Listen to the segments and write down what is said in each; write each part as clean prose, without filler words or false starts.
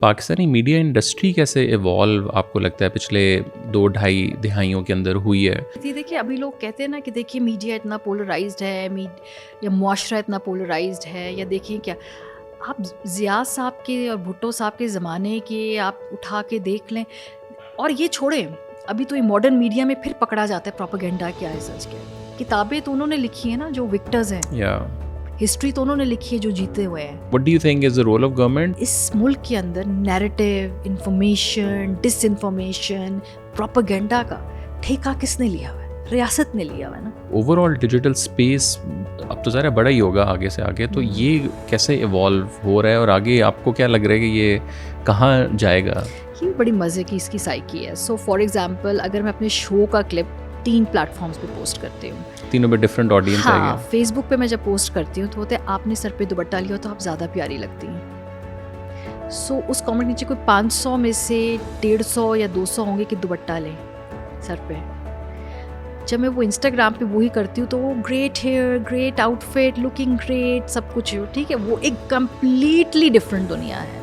Pakistani media industry کیسے evolve آپ کو لگتا ہے پچھلے 2-2.5 دہائیوں کے اندر ہوئی ہے؟ دیکھیے ابھی لوگ کہتے ہیں نا کہ دیکھیے میڈیا اتنا پولرائزڈ ہے یا معاشرہ اتنا پولرائزڈ ہے، یا دیکھیے کیا آپ ضیاء صاحب کے اور بھٹو صاحب کے زمانے کے آپ اٹھا کے دیکھ لیں، اور یہ چھوڑیں ابھی تو یہ ماڈرن میڈیا میں پھر پکڑا جاتا ہے پروپیگنڈا کیا ہے، سچ کیا ہے۔ کتابیں تو انہوں نے لکھی ہیں نا جو وکٹرز ہیں، ہسٹری تو انہوں نے لکھی ہے جو جیتے ہوئے ہیں۔ What do you think is the role of government؟ اس ملک کے اندر نیریٹیو، انفارمیشن، ڈس انفارمیشن، پروپیگنڈا کا ٹھیکہ کس نے لیا ہوا ہے؟ ریاست نے لیا ہوا ہے نا۔ اوور آل ڈیجیٹل اسپیس اب تو ذرا بڑا ہی ہوگا آگے سے آگے، تو یہ کیسے ایوالو ہو رہا ہے اور آگے آپ کو کیا لگ رہا ہے کہ یہ کہاں جائے گا؟ یہ بڑی مزے کی اس کی سائیکی ہے۔ سو فار ایگزامپل اگر میں اپنے شو کا کلپ 3 پلیٹ فارمز پہ پوسٹ کرتی ہوں، تینوں پہ ڈفرینٹ آڈینس آئے گا۔ فیس بک پہ میں جب پوسٹ کرتی ہوں تو ہوتا ہے آپ نے سر پہ دوپٹہ لیا تو آپ زیادہ پیاری لگتی ہیں۔ سو اس کامنٹ نیچے کوئی 500 میں سے 150 یا 200 ہوں گے کہ دوپٹہ لیں سر پہ۔ جب میں وہ انسٹاگرام پہ وہی کرتی ہوں تو وہ great hair, great outfit, looking great, سب کچھ ٹھیک ہے، وہ ایک کمپلیٹلی ڈفرینٹ دنیا ہے۔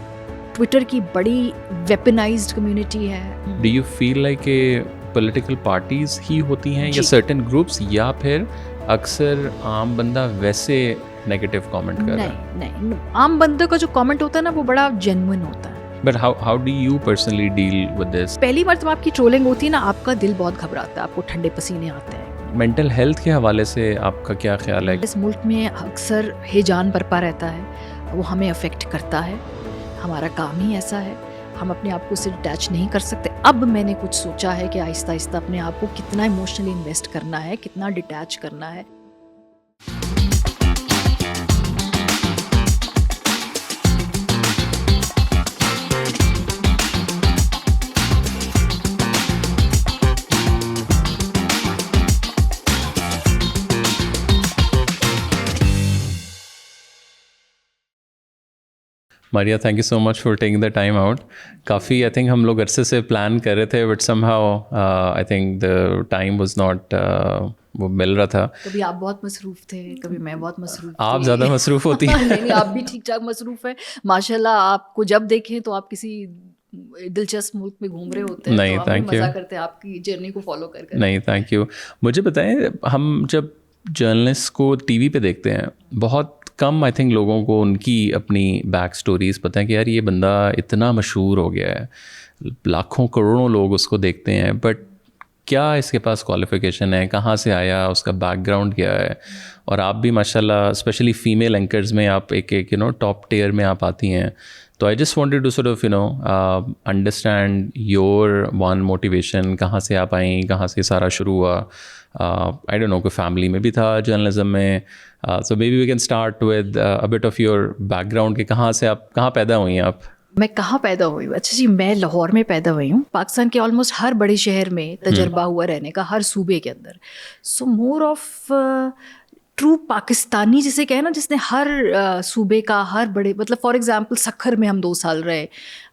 ٹویٹر کی بڑی ویپنائزڈ کمیونٹی ہے۔ ڈو یو فیل لائک کہ پولیٹیکل پارٹیز ہی ہوتی ہیں یا سرٹن گروپس، یا پھر اکثر عام بندہ ویسے نیگیٹو کامنٹ کر رہا ہے؟ نہیں، عام بندے کا جو کامنٹ ہوتا ہے نا وہ بڑا جینوئن ہوتا ہے۔ But how do you personally deal with this؟ پہلی بار جب آپ کی ٹرولنگ ہوتی ہے نا آپ کا دل بہت گھبراتا ہے، آپ کو ٹھنڈے پسینے آتے ہیں۔ مینٹل ہیلتھ کے حوالے سے آپ کا کیا خیال ہے؟ اس ملک میں اکثر ہیجان برپا رہتا ہے، وہ ہمیں افیکٹ کرتا ہے، ہمارا کام ہی ایسا ہے، ہم اپنے آپ کو اس سے ڈیٹیچ نہیں کر سکتے۔ اب میں نے کچھ سوچا ہے کہ آہستہ آہستہ اپنے آپ کو کتنا ایموشنلی انویسٹ کرنا ہے، کتنا ڈیٹیچ کرنا ہے۔ Maria, thank you so much for taking the time out. کافی آئی تھنک ہم لوگ عرصے سے پلان کر رہے تھے، but somehow I think the time was not, وہ مل رہا تھا۔ کبھی آپ بہت مصروف تھے، کبھی میں بہت مصروف تھی۔ آپ زیادہ مصروف ہوتی ہیں۔ نہیں، آپ بھی ٹھیک ٹھاک مصروف ہیں ماشاء اللہ۔ آپ کو جب دیکھیں تو آپ کسی دلچسپ ملک میں گھوم رہے ہوتے ہیں۔ نہیں، تھینک یو۔ مزہ کرتے ہیں آپ کی جرنی کو فالو کر کر۔ نہیں، تھینک یو۔ مجھے بتائیں، ہم جب جرنلسٹ کو ٹی وی پہ دیکھتے ہیں، بہت کم آئی تھنک لوگوں کو ان کی اپنی بیک سٹوریز پتہ ہے کہ یار یہ بندہ اتنا مشہور ہو گیا ہے، لاکھوں کروڑوں لوگ اس کو دیکھتے ہیں، بٹ کیا اس کے پاس کوالیفیکیشن ہے، کہاں سے آیا، اس کا بیک گراؤنڈ کیا ہے۔ اور آپ بھی ماشاء اللہ اسپیشلی فیمیل اینکرز میں آپ ایک ٹاپ ٹیئر میں آپ آتی ہیں، تو I just wanted to sort of understand your own motivation, کہاں سے آپ آئیں، کہاں سے سارا شروع ہوا۔ آئی ڈونٹ نو کوئی فیملی میں بھی تھا جرنلزم میں، so maybe we can start with a bit of your background کہ کہاں سے آپ کہاں پیدا ہوئی ہیں آپ؟ میں کہاں پیدا ہوئی ہوں؟ اچھا جی، میں لاہور میں پیدا ہوئی ہوں۔ پاکستان کے آلموسٹ ہر بڑے شہر میں تجربہ ہوا رہنے کا، ہر صوبے کے اندر۔ سو مور آف ٹرو پاکستانی جسے کہیں نا، جس نے ہر صوبے کا، ہر بڑے، مطلب فار ایگزامپل سکھر میں ہم 2 سال رہے،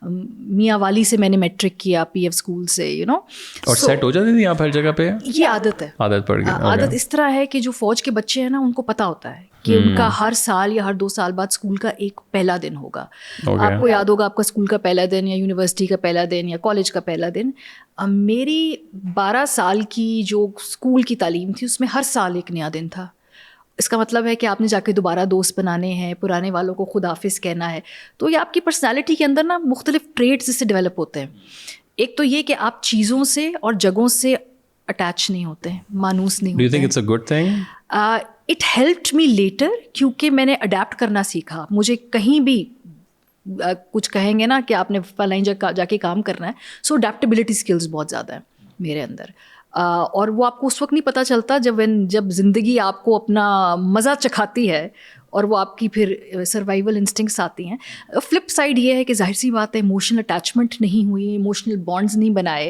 میاں والی سے میں نے میٹرک کیا، پی ایف اسکول سے، اور سیٹ ہو جاتی تھی آپ ہر جگہ پہ؟ یہ عادت ہے، عادت پڑ گئی۔ عادت اس طرح ہے کہ جو فوج کے بچے ہیں نا ان کو پتہ ہوتا ہے کہ ان کا ہر سال یا ہر 2 سال بعد اسکول کا ایک پہلا دن ہوگا۔ آپ کو یاد ہوگا آپ کا اسکول کا پہلا دن، یا یونیورسٹی کا پہلا دن، یا کالج کا پہلا دن۔ میری 12 سال کی جو اسکول کی تعلیم تھی اس میں ہر سال ایک نیا دن تھا۔ اس کا مطلب ہے کہ آپ نے جا کے دوبارہ دوست بنانے ہیں، پرانے والوں کو خدا حافظ کہنا ہے۔ تو یہ آپ کی پرسنالٹی کے اندر نا مختلف ٹریٹس اس سے ڈیولپ ہوتے ہیں۔ ایک تو یہ کہ آپ چیزوں سے اور جگہوں سے اٹیچ نہیں ہوتے ہیں، مانوس نہیں ہوتے ہیں۔ Do you think it's a good thing؟ It helped me later, کیونکہ میں نے اڈیپٹ کرنا سیکھا۔ مجھے کہیں بھی کچھ کہیں گے نا کہ آپ نے فلاں جگہ جا کے کام کرنا ہے، سو اڈیپٹیبلٹی اسکلز بہت زیادہ ہیں میرے اندر۔ اور وہ آپ کو اس وقت نہیں پتہ چلتا جب زندگی آپ کو اپنا مزہ چکھاتی ہے اور وہ آپ کی پھر سروائیول انسٹنکٹس آتی ہیں۔ فلپ سائڈ یہ ہے کہ ظاہر سی بات ہے ایموشنل اٹیچمنٹ نہیں ہوئی، ایموشنل بانڈز نہیں بنائے،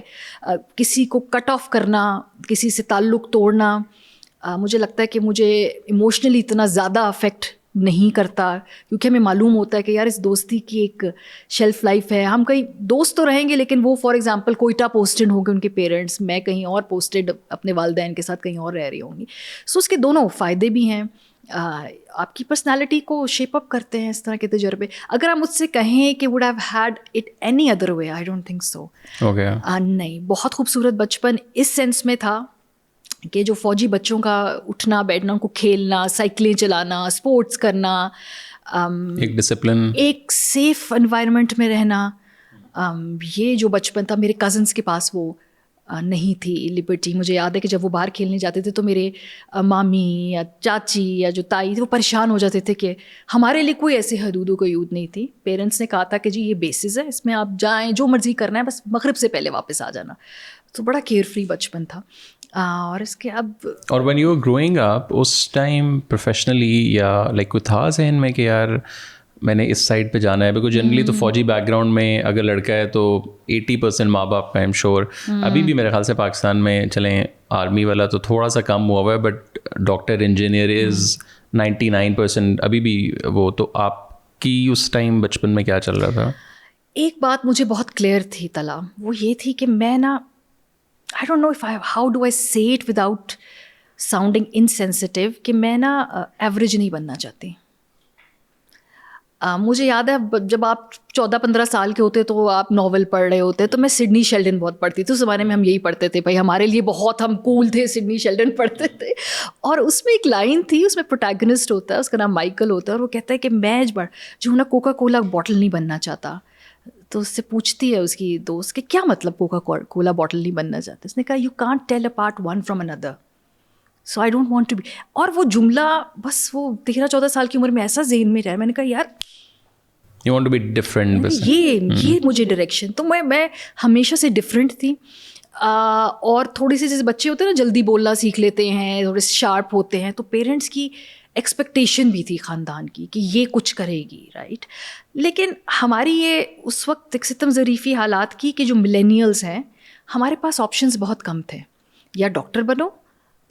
کسی کو کٹ آف کرنا، کسی سے تعلق توڑنا، مجھے لگتا ہے کہ مجھے ایموشنلی اتنا زیادہ افیکٹ نہیں کرتا، کیونکہ ہمیں معلوم ہوتا ہے کہ یار اس دوستی کی ایک شیلف لائف ہے۔ ہم کہیں دوست تو رہیں گے لیکن وہ فار ایگزامپل کوئٹہ پوسٹڈ ہوں گے ان کے پیرنٹس، میں کہیں اور پوسٹڈ اپنے والدین کے ساتھ کہیں اور رہ رہی ہوں گی۔ سو اس کے دونوں فائدے بھی ہیں آپ کی پرسنالٹی کو شیپ اپ کرتے ہیں اس طرح کے تجربے. اگر آپ مجھ سے کہیں کہ would have had it any other way, I don't think so. نہیں, بہت خوبصورت بچپن اس سینس میں تھا کہ جو فوجی بچوں کا اٹھنا بیٹھنا, ان کو کھیلنا, سائیکلیں چلانا, اسپورٹس کرنا, ایک ڈسپلن, ایک سیف انوائرمنٹ میں رہنا, یہ جو بچپن تھا میرے کزنس کے پاس وہ نہیں تھی لبرٹی. مجھے یاد ہے کہ جب وہ باہر کھیلنے جاتے تھے تو میرے مامی یا چاچی یا جو تائی تھی وہ پریشان ہو جاتے تھے کہ ہمارے لیے کوئی ایسی حدود و قیود نہیں تھی. پیرنٹس نے کہا تھا کہ جی یہ بیسز ہے, اس میں آپ جائیں جو مرضی کرنا ہے, بس مغرب سے پہلے واپس آ جانا. تو بڑا کیئر فری بچپن تھا. اور اس کے اور when you are growing up اس ٹائم پروفیشنلی یا لائک کوئی تھا ذہن میں کہ یار میں نے اس سائڈ پہ جانا ہے؟ بیکاز جنرلی تو فوجی بیک گراؤنڈ میں اگر لڑکا ہے تو 80% ماں باپ کا, آئی ایم شیور ابھی بھی میرے خیال سے پاکستان میں چلیں آرمی والا تو تھوڑا سا کم ہوا ہوا ہے, بٹ ڈاکٹر انجینئر از 99% ابھی بھی وہ. تو آپ کی اس ٹائم بچپن میں کیا چل رہا تھا؟ ایک بات مجھے بہت کلیئر تھی تلا, وہ یہ تھی کہ میں نا I don't know if how do I say it without sounding insensitive, کہ میں نا ایوریج نہیں بننا چاہتی. مجھے یاد ہے جب آپ 14-15 سال کے ہوتے تو آپ ناول پڑھ رہے ہوتے, تو میں سڈنی شیلڈن بہت پڑھتی تھی. اس زمانے میں ہم یہی پڑھتے تھے بھائی, ہمارے لیے بہت ہم کول تھے, سڈنی شیلڈن پڑھتے تھے. اور اس میں ایک لائن تھی, اس میں پروٹیگنسٹ ہوتا ہے, اس کا نام مائیکل ہوتا ہے, اور وہ کہتا ہے کہ میں جو نا کوکا کولا باٹل نہیں بننا چاہتا. تو اس سے پوچھتی ہے اس کی دوست کہ کیا مطلب کوکا کولا باٹل نہیں بننا چاہتا؟ اس نے کہا you can't tell apart one from another, so I don't want to be. اور وہ جملہ بس وہ 13-14 سال کی عمر میں ایسا ذہن میں رہا. میں نے کہا یار you want to be different, یہ مجھے ڈائریکشن. تو میں ہمیشہ سے ڈفرینٹ تھی. اور تھوڑی سی جیسے بچے ہوتے ہیں نا جلدی بولنا سیکھ لیتے ہیں, تھوڑے شارپ ہوتے ہیں, تو پیرنٹس کی ایکسپیکٹیشن بھی تھی خاندان کی کہ یہ کچھ کرے گی, رائٹ. لیکن ہماری یہ اس وقت ایک ستم ظریفی حالات کی کہ جو ملینیلز ہیں ہمارے پاس آپشنز بہت کم تھے. یا ڈاکٹر بنو,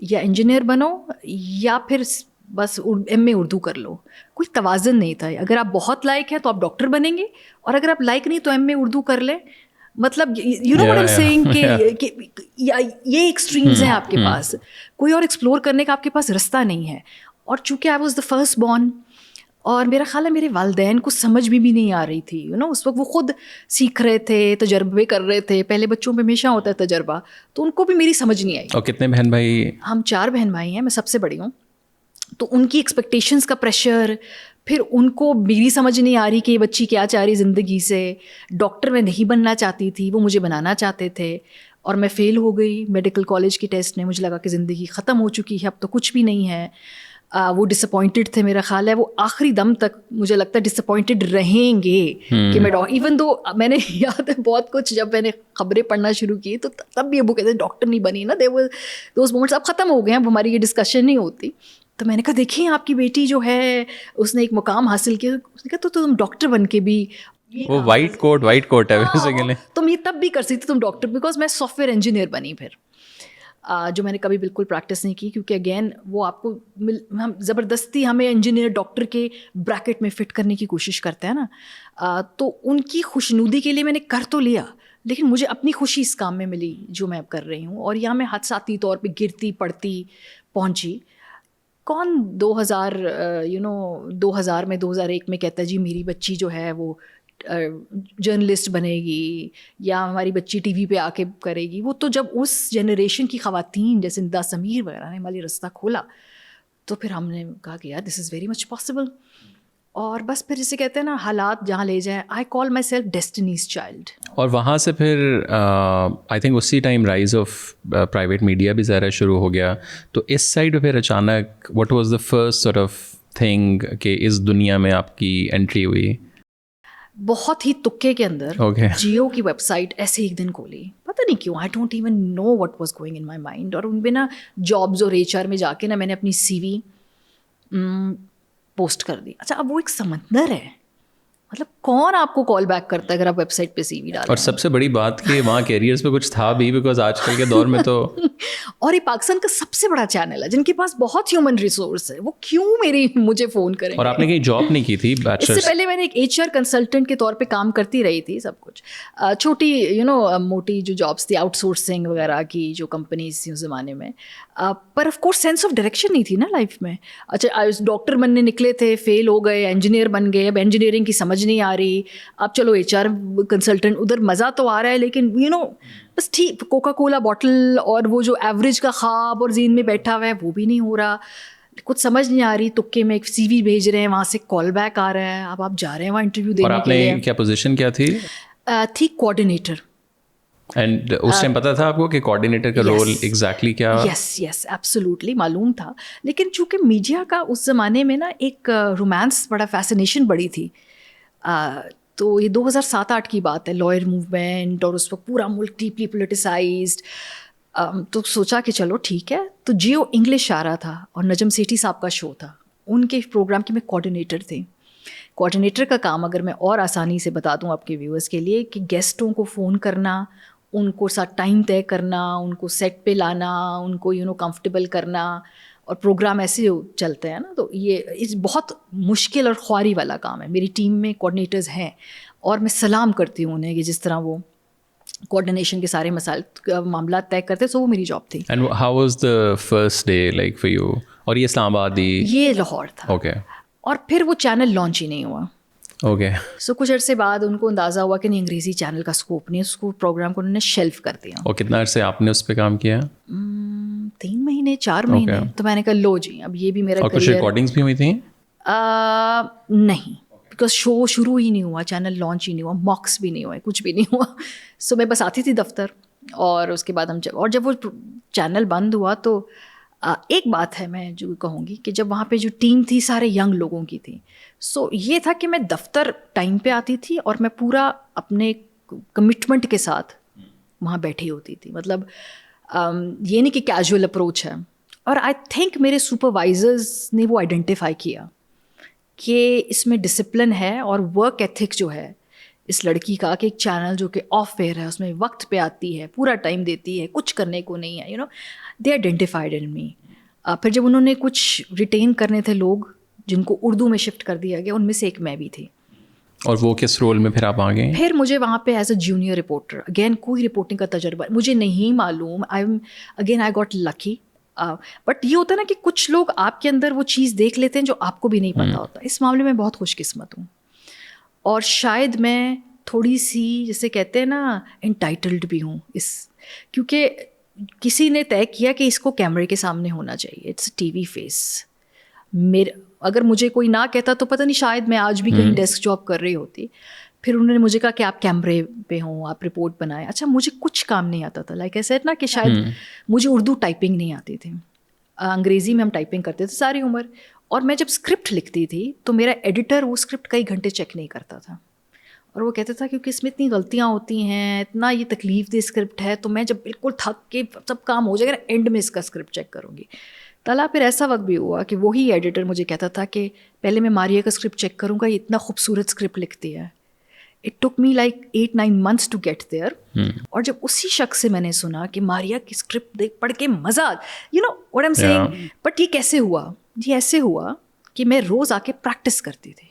یا انجینئر بنو, یا پھر بس ایم اے اردو کر لو. کوئی توازن نہیں تھا. اگر آپ بہت لائق ہیں تو آپ ڈاکٹر بنیں گے, اور اگر آپ لائق نہیں تو ایم اے اردو کر لیں. مطلب you know what I am saying کہ یہ ایکسٹریمز ہیں آپ کے پاس, کوئی اور ایکسپلور کرنے کا آپ کے پاس رستہ نہیں ہے. اور چونکہ I was the first born, اور میرا خیال ہے میرے والدین کو سمجھ بھی نہیں آ رہی تھی, یو نو اس وقت وہ خود سیکھ رہے تھے, تجربے کر رہے تھے. پہلے بچوں پہ ہمیشہ ہوتا ہے تجربہ, تو ان کو بھی میری سمجھ نہیں آئی. اور کتنے بہن بھائی؟ ہم 4 بہن بھائی ہیں, میں سب سے بڑی ہوں. تو ان کی ایکسپیکٹیشنس کا پریشر, پھر ان کو میری سمجھ نہیں آ رہی کہ یہ بچی کیا چاہ رہی زندگی سے. ڈاکٹر میں نہیں بننا چاہتی تھی, وہ مجھے بنانا چاہتے تھے, اور میں فیل ہو گئی میڈیکل کالج کی ٹیسٹ میں. مجھے لگا کہ زندگی ختم ہو چکی ہے, اب تو کچھ بھی نہیں ہے. وہ ڈس اپوائنٹڈ تھے, میرا خیال ہے وہ آخری دم تک مجھے لگتا ہے ڈس اپوائنٹڈ رہیں گے کہ میں ایون دو میں نے یاد ہے بہت کچھ جب میں نے خبریں پڑھنا شروع کی تو تب بھی ابو کہتے ہیں ڈاکٹر نہیں بنی نا. دوز مومنٹس اب ختم ہو گئے ہیں, اب ہماری یہ ڈسکشن نہیں ہوتی. تو میں نے کہا دیکھیں آپ کی بیٹی جو ہے اس نے ایک مقام حاصل کیا. اس نے کہا تو تم ڈاکٹر بن کے بھی, وہ وائٹ کوٹ ہے بیسیکلی, تم یہ تب بھی کر سکتی تم ڈاکٹر. بیکاز میں سافٹ ویئر انجینئر بنی پھر, جو میں نے کبھی بالکل پریکٹس نہیں کی, کیونکہ اگین وہ آپ کو ہم زبردستی ہمیں انجینئر ڈاکٹر کے بریکٹ میں فٹ کرنے کی کوشش کرتے ہیں نا. تو ان کی خوشنودی کے لیے میں نے کر تو لیا, لیکن مجھے اپنی خوشی اس کام میں ملی جو میں اب کر رہی ہوں. اور یہاں میں حادثاتی طور پہ گرتی پڑتی پہنچی. کون 2000 میں 2001 میں کہتا ہے جی میری بچی جو ہے وہ جرنلسٹ بنے گی یا ہماری بچی ٹی وی پہ آ کے کرے گی. وہ تو جب اس جنریشن کی خواتین جیسے ندا سمیر وغیرہ نے ہمارے رستہ کھولا تو پھر ہم نے کہا کہ یار دس از ویری مچ پاسبل. اور بس پھر جسے کہتے ہیں نا حالات جہاں لے جائیں, آئی کال مائی سیلف ڈیسٹنیز چائلڈ. اور وہاں سے پھر آئی تھنک اسی time rise of private media بھی ظاہر شروع ہو گیا. تو اس سائڈ پھر اچانک what was the first sort of thing کہ اس دنیا میں آپ کی انٹری ہوئی؟ بہت ہی تکے کے اندر جیو کی ویب سائٹ ایسے ایک دن کھولی, پتہ نہیں کیوں, I don't even know what was going in my mind. اور ان پہ نا جابز اور HR میں جا کے نا میں نے اپنی CV پوسٹ کر دی. اچھا اب وہ ایک سمندر ہے, مطلب کون آپ کو کال بیک کرتا ہے اگر آپ ویب سائٹ پہ سی وی ڈالیں. اور سب سے بڑی بات کہ وہاں کیریئرز پہ کچھ تھا بھی, بیکاز آج کل کے دور میں تو اور یہ پاکستان کا سب سے بڑا چینل ہے جن کے پاس بہت ہیومن ریسورس ہے, وہ کیوں مجھے فون کریں. اور آپ نے کہیں جاب نہیں کی تھی اس سے پہلے میں نے ایک HR کنسلٹنٹ کے طور پہ کام کرتی رہی تھی, سب کچھ چھوٹی موٹی جو جابس تھی آؤٹ سورسنگ وغیرہ کی جو کمپنیز تھیں اس زمانے میں, پر of course sense of direction نہیں تھی نا لائف میں. اچھا ڈاکٹر بننے نکلے تھے, فیل ہو گئے, انجینئر بن گئے, اب انجینئرنگ کی سمجھ نہیں آ رہی, اب چلو HR کنسلٹنٹ, ادھر مزہ تو آ رہا ہے لیکن بس ٹھیک کوکا کولا باٹل اور وہ جو ایوریج کا خواب اور ذہن میں بیٹھا ہوا ہے وہ بھی نہیں ہو رہا, کچھ سمجھ نہیں آ رہی. تکے میں ایک CV بھیج رہے ہیں, وہاں سے کال بیک آ رہا ہے, اب آپ جا رہے ہیں وہاں انٹرویو دینے کے لیے. اور آپ نے کیا پوزیشن کیا تھی؟ تھی کوآرڈینیٹر. اینڈ اس ٹائم پتا تھا آپ کو کہ کوآرڈینیٹر کا رول ایگزیکٹلی کیا؟ یس ایبسلیوٹلی معلوم تھا, لیکن چونکہ میڈیا کا اس زمانے میں نا ایک رومانس بڑا فیسنیشن بڑی تھی. تو یہ 2007-8 کی بات ہے, لائر موومنٹ, اور اس وقت پورا ملک ڈیپلی پولیٹیسائزڈ. تو سوچا کہ چلو ٹھیک ہے. تو جیو انگلش آ رہا تھا اور نجم سیٹھی صاحب کا شو تھا, ان کے پروگرام کی میں کوآرڈینیٹر تھی. کوآرڈینیٹر کا کام اگر میں اور آسانی سے بتا دوں آپ کے ویورز کے لیے, کہ گیسٹوں کو فون کرنا, ان کو ساتھ ٹائم طے کرنا, ان کو سیٹ پہ لانا, ان کو کمفرٹیبل کرنا, اور پروگرام ایسے چلتے ہیں نا. تو یہ بہت مشکل اور خواری والا کام ہے. میری ٹیم میں کوآرڈینیٹرز ہیں اور میں سلام کرتی ہوں انہیں کہ جس طرح وہ کوآرڈینیشن کے سارے مسائل معاملات طے کرتے, سو وہ میری جاب تھی. And how was the first day like for you? اور یہ اسلام آباد ہی؟ یہ لاہور تھا. اوکے. اور پھر وہ چینل لانچ ہی نہیں ہوا. اوکے. سو کچھ عرصے بعد ان کو اندازہ ہوا کہ نہیں, انگریزی چینل کا اسکوپ نہیں ہے, اس کو پروگرام کو انہوں نے شیلف کر دیا. اور کتنا عرصے آپ نے اس پہ کام کیا؟ 3 مہینے 4 مہینے. تو میں نے کہا لو جی اب یہ بھی میرا. اور کچھ ریکارڈنگس بھی ہوئی تھیں؟ نہیں, بیکاز شو شروع ہی نہیں ہوا, چینل لانچ ہی نہیں ہوا, ماکس بھی نہیں ہوئے, کچھ بھی نہیں ہوا. سو میں بس آتی تھی دفتر, اور اس کے بعد جب وہ چینل بند ہوا تو ایک بات ہے میں جو کہوں گی کہ جب وہاں پہ جو ٹیم تھی سارے ینگ لوگوں کی تھی. سو یہ تھا کہ میں دفتر ٹائم پہ آتی تھی اور میں پورا اپنے کمٹمنٹ کے ساتھ وہاں بیٹھی ہوتی تھی. مطلب یہ نہیں کہ کیجول اپروچ ہے. اور آئی تھنک میرے سپروائزرز نے وہ آئیڈینٹیفائی کیا کہ اس میں ڈسپلن ہے, اور ورک ایتھک جو ہے اس لڑکی کا, کہ ایک چینل جو کہ آف ایئر ہے, اس میں وقت پہ آتی ہے, پورا ٹائم دیتی ہے, کچھ کرنے کو نہیں ہے, دے آئیڈینٹیفائڈ ان می. پھر جب انہوں نے کچھ ریٹین کرنے تھے لوگ جن کو اردو میں شفٹ کر دیا گیا, ان میں سے ایک میں بھی تھی. اور وہ کس رول میں پھر آپ آ گئے؟ پھر مجھے وہاں پہ as a junior reporter, again کوئی رپورٹنگ کا تجربہ مجھے نہیں معلوم. I got lucky. بٹ یہ ہوتا ہے نا کہ کچھ لوگ آپ کے اندر وہ چیز دیکھ لیتے ہیں جو آپ کو بھی نہیں پتہ ہوتا. اس معاملے میں بہت خوش قسمت ہوں, اور شاید میں تھوڑی سی جیسے کہتے ہیں نا انٹائٹلڈ بھی ہوں کیونکہ کسی نے طے کیا کہ اس کو کیمرے کے سامنے ہونا چاہیے, اٹس ٹی وی فیس. اگر مجھے کوئی نہ کہتا تو پتہ نہیں شاید میں آج بھی کہیں ڈیسک جاب کر رہی ہوتی. پھر انہوں نے مجھے کہا کہ آپ کیمرے پہ ہوں, آپ رپورٹ بنائیں. اچھا مجھے کچھ کام نہیں آتا تھا, لائک ایسے نا کہ شاید مجھے اردو ٹائپنگ نہیں آتی تھی, انگریزی میں ہم ٹائپنگ کرتے تھے ساری عمر. اور میں جب اسکرپٹ لکھتی تھی تو میرا ایڈیٹر وہ اسکرپٹ کئی گھنٹے چیک نہیں کرتا تھا, اور وہ کہتا تھا کیونکہ اس میں اتنی غلطیاں ہوتی ہیں, اتنا یہ تکلیف دہ اسکرپٹ ہے, تو میں جب بالکل تھک کے سب کام ہو جائے گا اینڈ میں اس کا اسکرپٹ چیک کروں گی. تلا پھر ایسا وقت بھی ہوا کہ وہی ایڈیٹر مجھے کہتا تھا کہ پہلے میں ماریا کا اسکرپٹ چیک کروں گا, یہ اتنا خوبصورت اسکرپٹ لکھتی ہے. It took me like 8-9 months to get there. اور جب اسی شخص سے میں نے سنا کہ ماریا کی اسکرپٹ پڑھ کے مزہ, واٹ ایم سیئنگ. بٹ یہ کیسے ہوا؟ یہ ایسے ہوا کہ میں روز آ کے پریکٹس کرتی تھی.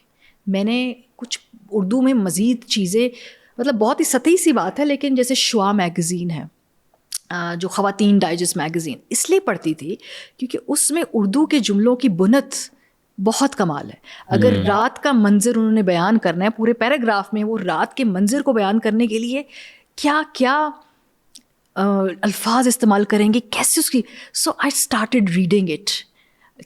میں نے کچھ اردو میں مزید چیزیں, مطلب بہت ہی سطحی سی بات ہے, لیکن جیسے شعا میگزین ہے جو خواتین ڈائجسٹ میگزین, اس لیے پڑھتی تھی کیونکہ اس میں اردو کے جملوں کی بنت بہت کمال ہے. اگر رات کا منظر انہوں نے بیان کرنا ہے پورے پیراگراف میں, وہ رات کے منظر کو بیان کرنے کے لیے کیا کیا الفاظ استعمال کریں گے, کیسے اس کی. سو آئی اسٹارٹیڈ ریڈنگ اٹ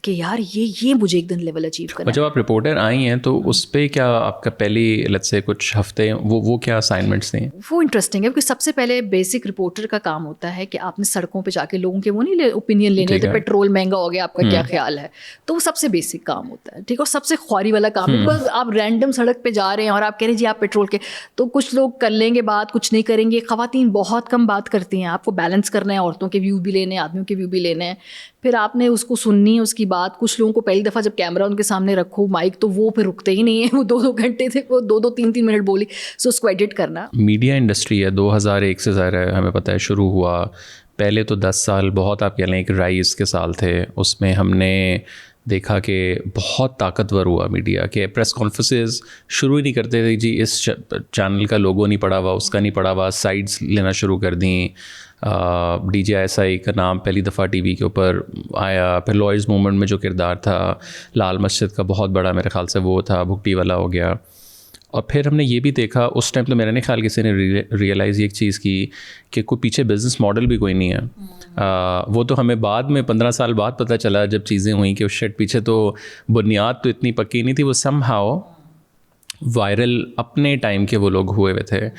کہ یار یہ مجھے ایک دن لیول اچیو کرنا. جب آپ رپورٹر آئی ہیں تو اس پہ کیا آپ کا پہلی لیٹس سے کچھ ہفتے وہ کیا اسائنمنٹس تھیں؟ وہ انٹرسٹنگ ہے کیونکہ سب سے پہلے بیسک رپورٹر کا کام ہوتا ہے کہ آپ نے سڑکوں پہ جا کے لوگوں کے وہ نہیں اوپینین لینے ہوتے, پیٹرول مہنگا ہو گیا آپ کا کیا خیال ہے, تو وہ سب سے بیسک کام ہوتا ہے. ٹھیک ہے, اور سب سے خواری والا کام ہے, بیکاز آپ رینڈم سڑک پہ جا رہے ہیں اور آپ کہہ رہے ہیں جی آپ پیٹرول کے, تو کچھ لوگ کر لیں گے بات, کچھ نہیں کریں گے. خواتین بہت کم بات کرتی ہیں, آپ کو بیلنس کرنا ہے, عورتوں کے ویو بھی لینے ہیں, آدمیوں کے ویو بھی لینے ہیں, پھر آپ نے اس کو سننی, اس کی سی بات. کچھ لوگوں کو پہلی دفعہ جب کیمرہ ان کے سامنے رکھو مائک تو وہ پھر رکتے ہی نہیں ہیں, وہ 2 گھنٹے تھے, وہ 2-3 منٹ بولی. سو اس کو ایڈٹ کرنا. میڈیا انڈسٹری ہے 2001 سے ظاہر ہے ہمیں پتہ ہے شروع ہوا. پہلے تو 10 سال بہت آپ کہہ لیں ایک رائز کے سال تھے. اس میں ہم نے دیکھا کہ بہت طاقتور ہوا میڈیا, کہ پریس کانفرنسز شروع ہی نہیں کرتے تھے جی اس چینل کا لوگو نہیں پڑا ہوا, اس کا نہیں پڑا ہوا, سائڈس لینا شروع کر دیں. DJSI کا نام پہلی دفعہ ٹی وی کے اوپر آیا. پھر لائرز موومنٹ میں جو کردار تھا لال مسجد کا بہت بڑا میرے خیال سے وہ تھا, بھگٹی والا ہو گیا. اور پھر ہم نے یہ بھی دیکھا اس ٹائم تو میرا نہیں خیال کسی نے ریئلائز ایک چیز کی کہ کوئی پیچھے بزنس ماڈل بھی کوئی نہیں ہے. وہ تو ہمیں بعد میں 15 سال بعد پتہ چلا جب چیزیں ہوئیں کہ اس شٹ پیچھے تو بنیاد تو اتنی پکی نہیں تھی. وہ سم ہاؤ وائرل اپنے ٹائم کے وہ لوگ ہوئے ہوئے تھے.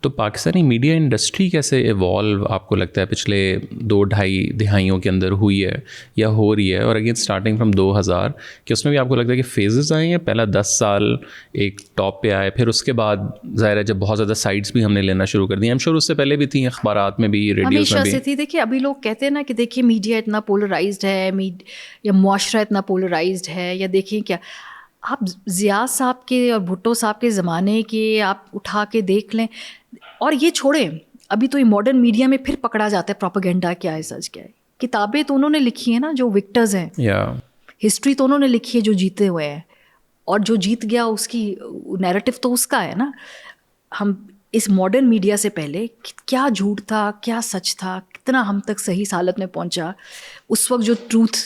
تو پاکستانی میڈیا انڈسٹری کیسے ایوالو آپ کو لگتا ہے پچھلے 2-2.5 دہائیوں کے اندر ہوئی ہے یا ہو رہی ہے؟ اور اگین اسٹارٹنگ فرام 2000 کہ اس میں بھی آپ کو لگتا ہے کہ فیزز آئے ہیں, پہلا 10 سال ایک ٹاپ پہ آئے, پھر اس کے بعد ظاہر ہے جب بہت زیادہ سائٹس بھی ہم نے لینا شروع کر دی. ایم شور اس سے پہلے بھی تھیں, اخبارات میں بھی, ریڈیوز میں بھی. ہمیشہ سے تھی. دیکھیے ابھی لوگ کہتے ہیں نا کہ دیکھیے میڈیا اتنا پولرائزڈ ہے یا معاشرہ اتنا پولرائزڈ ہے, یا دیکھیں کیا آپ ضیاء صاحب کے اور بھٹو صاحب کے زمانے کے آپ اٹھا کے دیکھ لیں. اور یہ چھوڑیں, ابھی تو یہ ماڈرن میڈیا میں پھر پکڑا جاتا ہے پروپیگنڈا کیا ہے, سچ کیا ہے. کتابیں تو انہوں نے لکھی ہیں نا جو وکٹرز ہیں, ہسٹری تو انہوں نے لکھی ہے جو جیتے ہوئے ہیں, اور جو جیت گیا اس کی نیریٹو تو اس کا ہے نا. ہم اس ماڈرن میڈیا سے پہلے کیا جھوٹ تھا, کیا سچ تھا, کتنا ہم تک صحیح حالت میں پہنچا. اس وقت جو ٹروتھ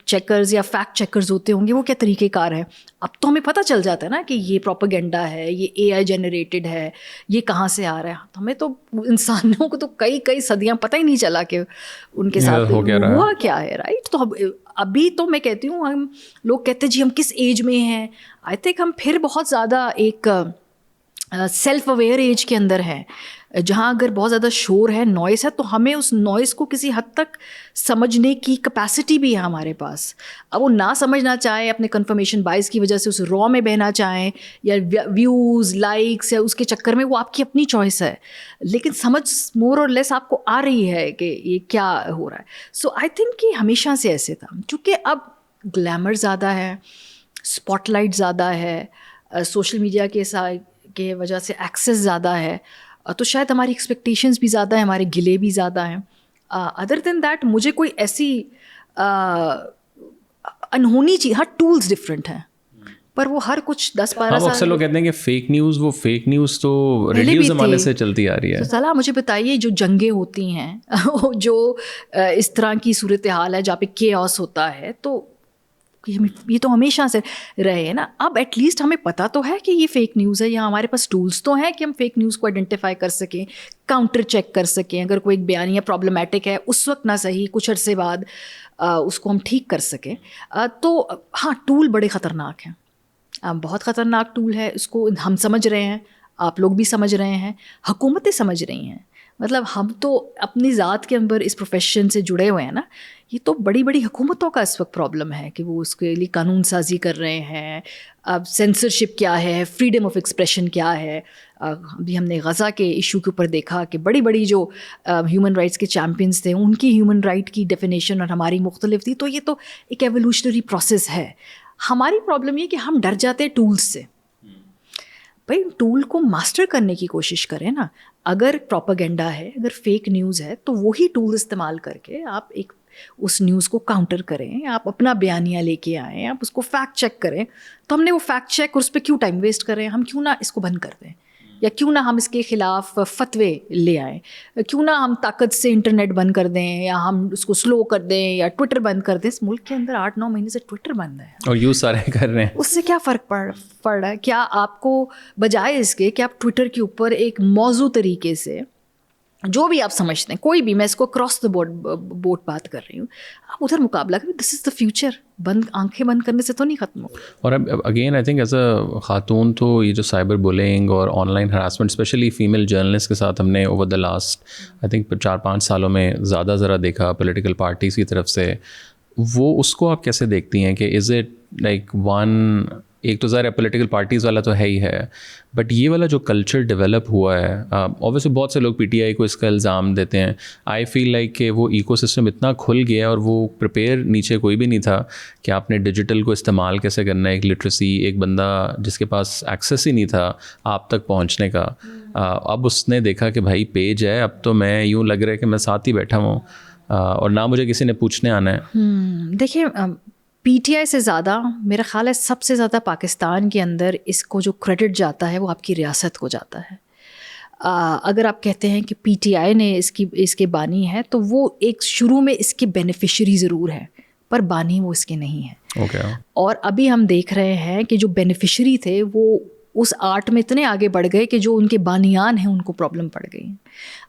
چیکرز یا فیکٹ چیکرز ہوتے ہوں گے وہ کیا طریقہ کار ہے. اب تو ہمیں پتہ چل جاتا ہے نا کہ یہ پروپیگنڈا ہے, یہ AI جنریٹڈ ہے, یہ کہاں سے آ رہا ہے. ہمیں تو انسانوں کو تو کئی صدیاں پتہ ہی نہیں چلا کہ ان کے ساتھ ہوا کیا ہے, رائٹ. تو ابھی تو میں کہتی ہوں ہم لوگ کہتے ہیں جی ہم کس ایج میں ہیں. آئی تھنک ہم پھر بہت زیادہ ایک سیلف اویئر ایج کے اندر ہے, جہاں اگر بہت زیادہ شور ہے, نوائز ہے, تو ہمیں اس نوائز کو کسی حد تک سمجھنے کی کیپیسٹی بھی ہے ہمارے پاس. اب وہ نہ سمجھنا چاہیں, اپنے کنفرمیشن بائز کی وجہ سے اس را میں بہنا چاہیں, یا ویوز لائکس یا اس کے چکر میں, وہ آپ کی اپنی چوائس ہے. لیکن سمجھ مور اور لیس آپ کو آ رہی ہے کہ یہ کیا ہو رہا ہے. سو آئی تھنک کہ ہمیشہ سے ایسے تھا, چونکہ اب گلیمر زیادہ ہے, اسپاٹ لائٹ زیادہ ہے, سوشل میڈیا کے وجہ سے ایکسیس زیادہ ہے, تو شاید ہماری ایکسپیکٹیشنز بھی زیادہ ہیں, ہمارے گلے بھی زیادہ ہیں. ادر دین دیٹ مجھے کوئی ایسی انہونی چیز, ہر ٹولز ڈفرینٹ ہیں پر وہ ہر کچھ 10-12 سال. اکثر لوگ کہتے ہیں کہ فیک نیوز, وہ فیک نیوز تو ریڈیو زمانے سے چلتی آ رہی ہے. صلاح مجھے بتائیے جو جنگیں ہوتی ہیں, جو اس طرح کی صورتحال ہے جہاں پہ کیوس ہوتا ہے, تو یہ تو ہمیشہ سے رہے ہیں نا. اب ایٹ لیسٹ ہمیں پتہ تو ہے کہ یہ فیک نیوز ہے, یا ہمارے پاس ٹولس تو ہیں کہ ہم فیک نیوز کو آئیڈینٹیفائی کر سکیں, کاؤنٹر چیک کر سکیں. اگر کوئی ایک بیانیہ پرابلمٹک ہے اس وقت نہ صحیح, کچھ عرصے بعد اس کو ہم ٹھیک کر سکیں. تو ہاں ٹول بڑے خطرناک ہیں, بہت خطرناک ٹول ہے. اس کو ہم سمجھ رہے ہیں, آپ لوگ بھی سمجھ رہے ہیں, حکومتیں سمجھ رہی ہیں. مطلب ہم تو اپنی ذات کے اندر اس پروفیشن سے جڑے ہوئے ہیں نا. یہ تو بڑی بڑی حکومتوں کا اس وقت پرابلم ہے کہ وہ اس کے لیے قانون سازی کر رہے ہیں. اب سینسرشپ کیا ہے, فریڈم آف ایکسپریشن کیا ہے. ابھی ہم نے غزہ کے ایشو کے اوپر دیکھا کہ بڑی بڑی جو ہیومن رائٹس کے چیمپئنس تھے, ان کی ہیومن رائٹ کی ڈیفینیشن اور ہماری مختلف تھی. تو یہ تو ایک ایولیوشنری پروسیس ہے. ہماری پرابلم یہ کہ ہم ڈر جاتے ہیں ٹولس سے. بھائی ٹول کو ماسٹر کرنے کی کوشش کریں نا. اگر پروپیگنڈا ہے, اگر فیک نیوز ہے, تو وہی ٹول استعمال کر کے آپ ایک اس نیوز کو کاؤنٹر کریں, آپ اپنا بیانیہ لے کے آئیں, آپ اس کو فیکٹ چیک کریں. تو ہم نے وہ فیکٹ چیک اور اس پہ کیوں ٹائم ویسٹ کریں, ہم کیوں نہ اس کو بند کر دیں, یا کیوں نہ ہم اس کے خلاف فتوے لے آئیں, کیوں نہ ہم طاقت سے انٹرنیٹ بند کر دیں, یا ہم اس کو سلو کر دیں, یا ٹویٹر بند کر دیں. اس ملک کے اندر 8-9 مہینے سے ٹویٹر بند ہے اور یوز سارے کر رہے ہیں. اس سے کیا فرق پڑ رہا ہے؟ کیا آپ کو بجائے اس کے کہ آپ ٹویٹر کے اوپر ایک موضوع طریقے سے جو بھی آپ سمجھتے ہیں, کوئی بھی, میں اس کو کراس دا بورڈ بات کر رہی ہوں, آپ ادھر مقابلہ کریں. دس از دا فیوچر. آنکھیں بند کرنے سے تو نہیں ختم ہو. اور اب again I think as a خاتون تو یہ جو سائبر بولنگ اور online harassment especially female journalist کے ساتھ ہم نے over the last I think 4-5 سالوں میں زیادہ ذرا دیکھا پولیٹیکل پارٹیز کی طرف سے. وہ اس کو آپ کیسے دیکھتی ہیں کہ از اٹ لائک ون ایک تو ظاہر ہے پولیٹیکل پارٹیز والا تو ہے ہی ہے, بٹ یہ والا جو کلچر ڈیولپ ہوا ہے, اوبیسلی بہت سے لوگ پی ٹی آئی کو اس کا الزام دیتے ہیں. آئی فیل لائک کہ وہ ایکو سسٹم اتنا کھل گیا اور وہ پریپیئر نیچے کوئی بھی نہیں تھا کہ آپ نے ڈیجیٹل کو استعمال کیسے کرنا ہے. ایک لٹریسی, ایک بندہ جس کے پاس ایکسیس ہی نہیں تھا آپ تک پہنچنے کا, اب اس نے دیکھا کہ بھائی پیج ہے, اب تو میں یوں لگ رہا ہے کہ میں ساتھ ہی بیٹھا ہوں اور نہ مجھے کسی نے پوچھنے آنا ہے. دیکھیے پی ٹی آئی سے زیادہ میرا خیال ہے سب سے زیادہ پاکستان کے اندر اس کو جو کریڈٹ جاتا ہے وہ آپ کی ریاست کو جاتا ہے. اگر آپ کہتے ہیں کہ پی ٹی آئی نے اس کے بانی ہے تو وہ ایک شروع میں اس کے بینیفیشری ضرور ہے پر بانی وہ اس کے نہیں ہے. اور ابھی ہم دیکھ رہے ہیں کہ جو بینیفیشری تھے وہ اس آرٹ میں اتنے آگے بڑھ گئے کہ جو ان کے بانیان ہیں ان کو پرابلم پڑ گئی.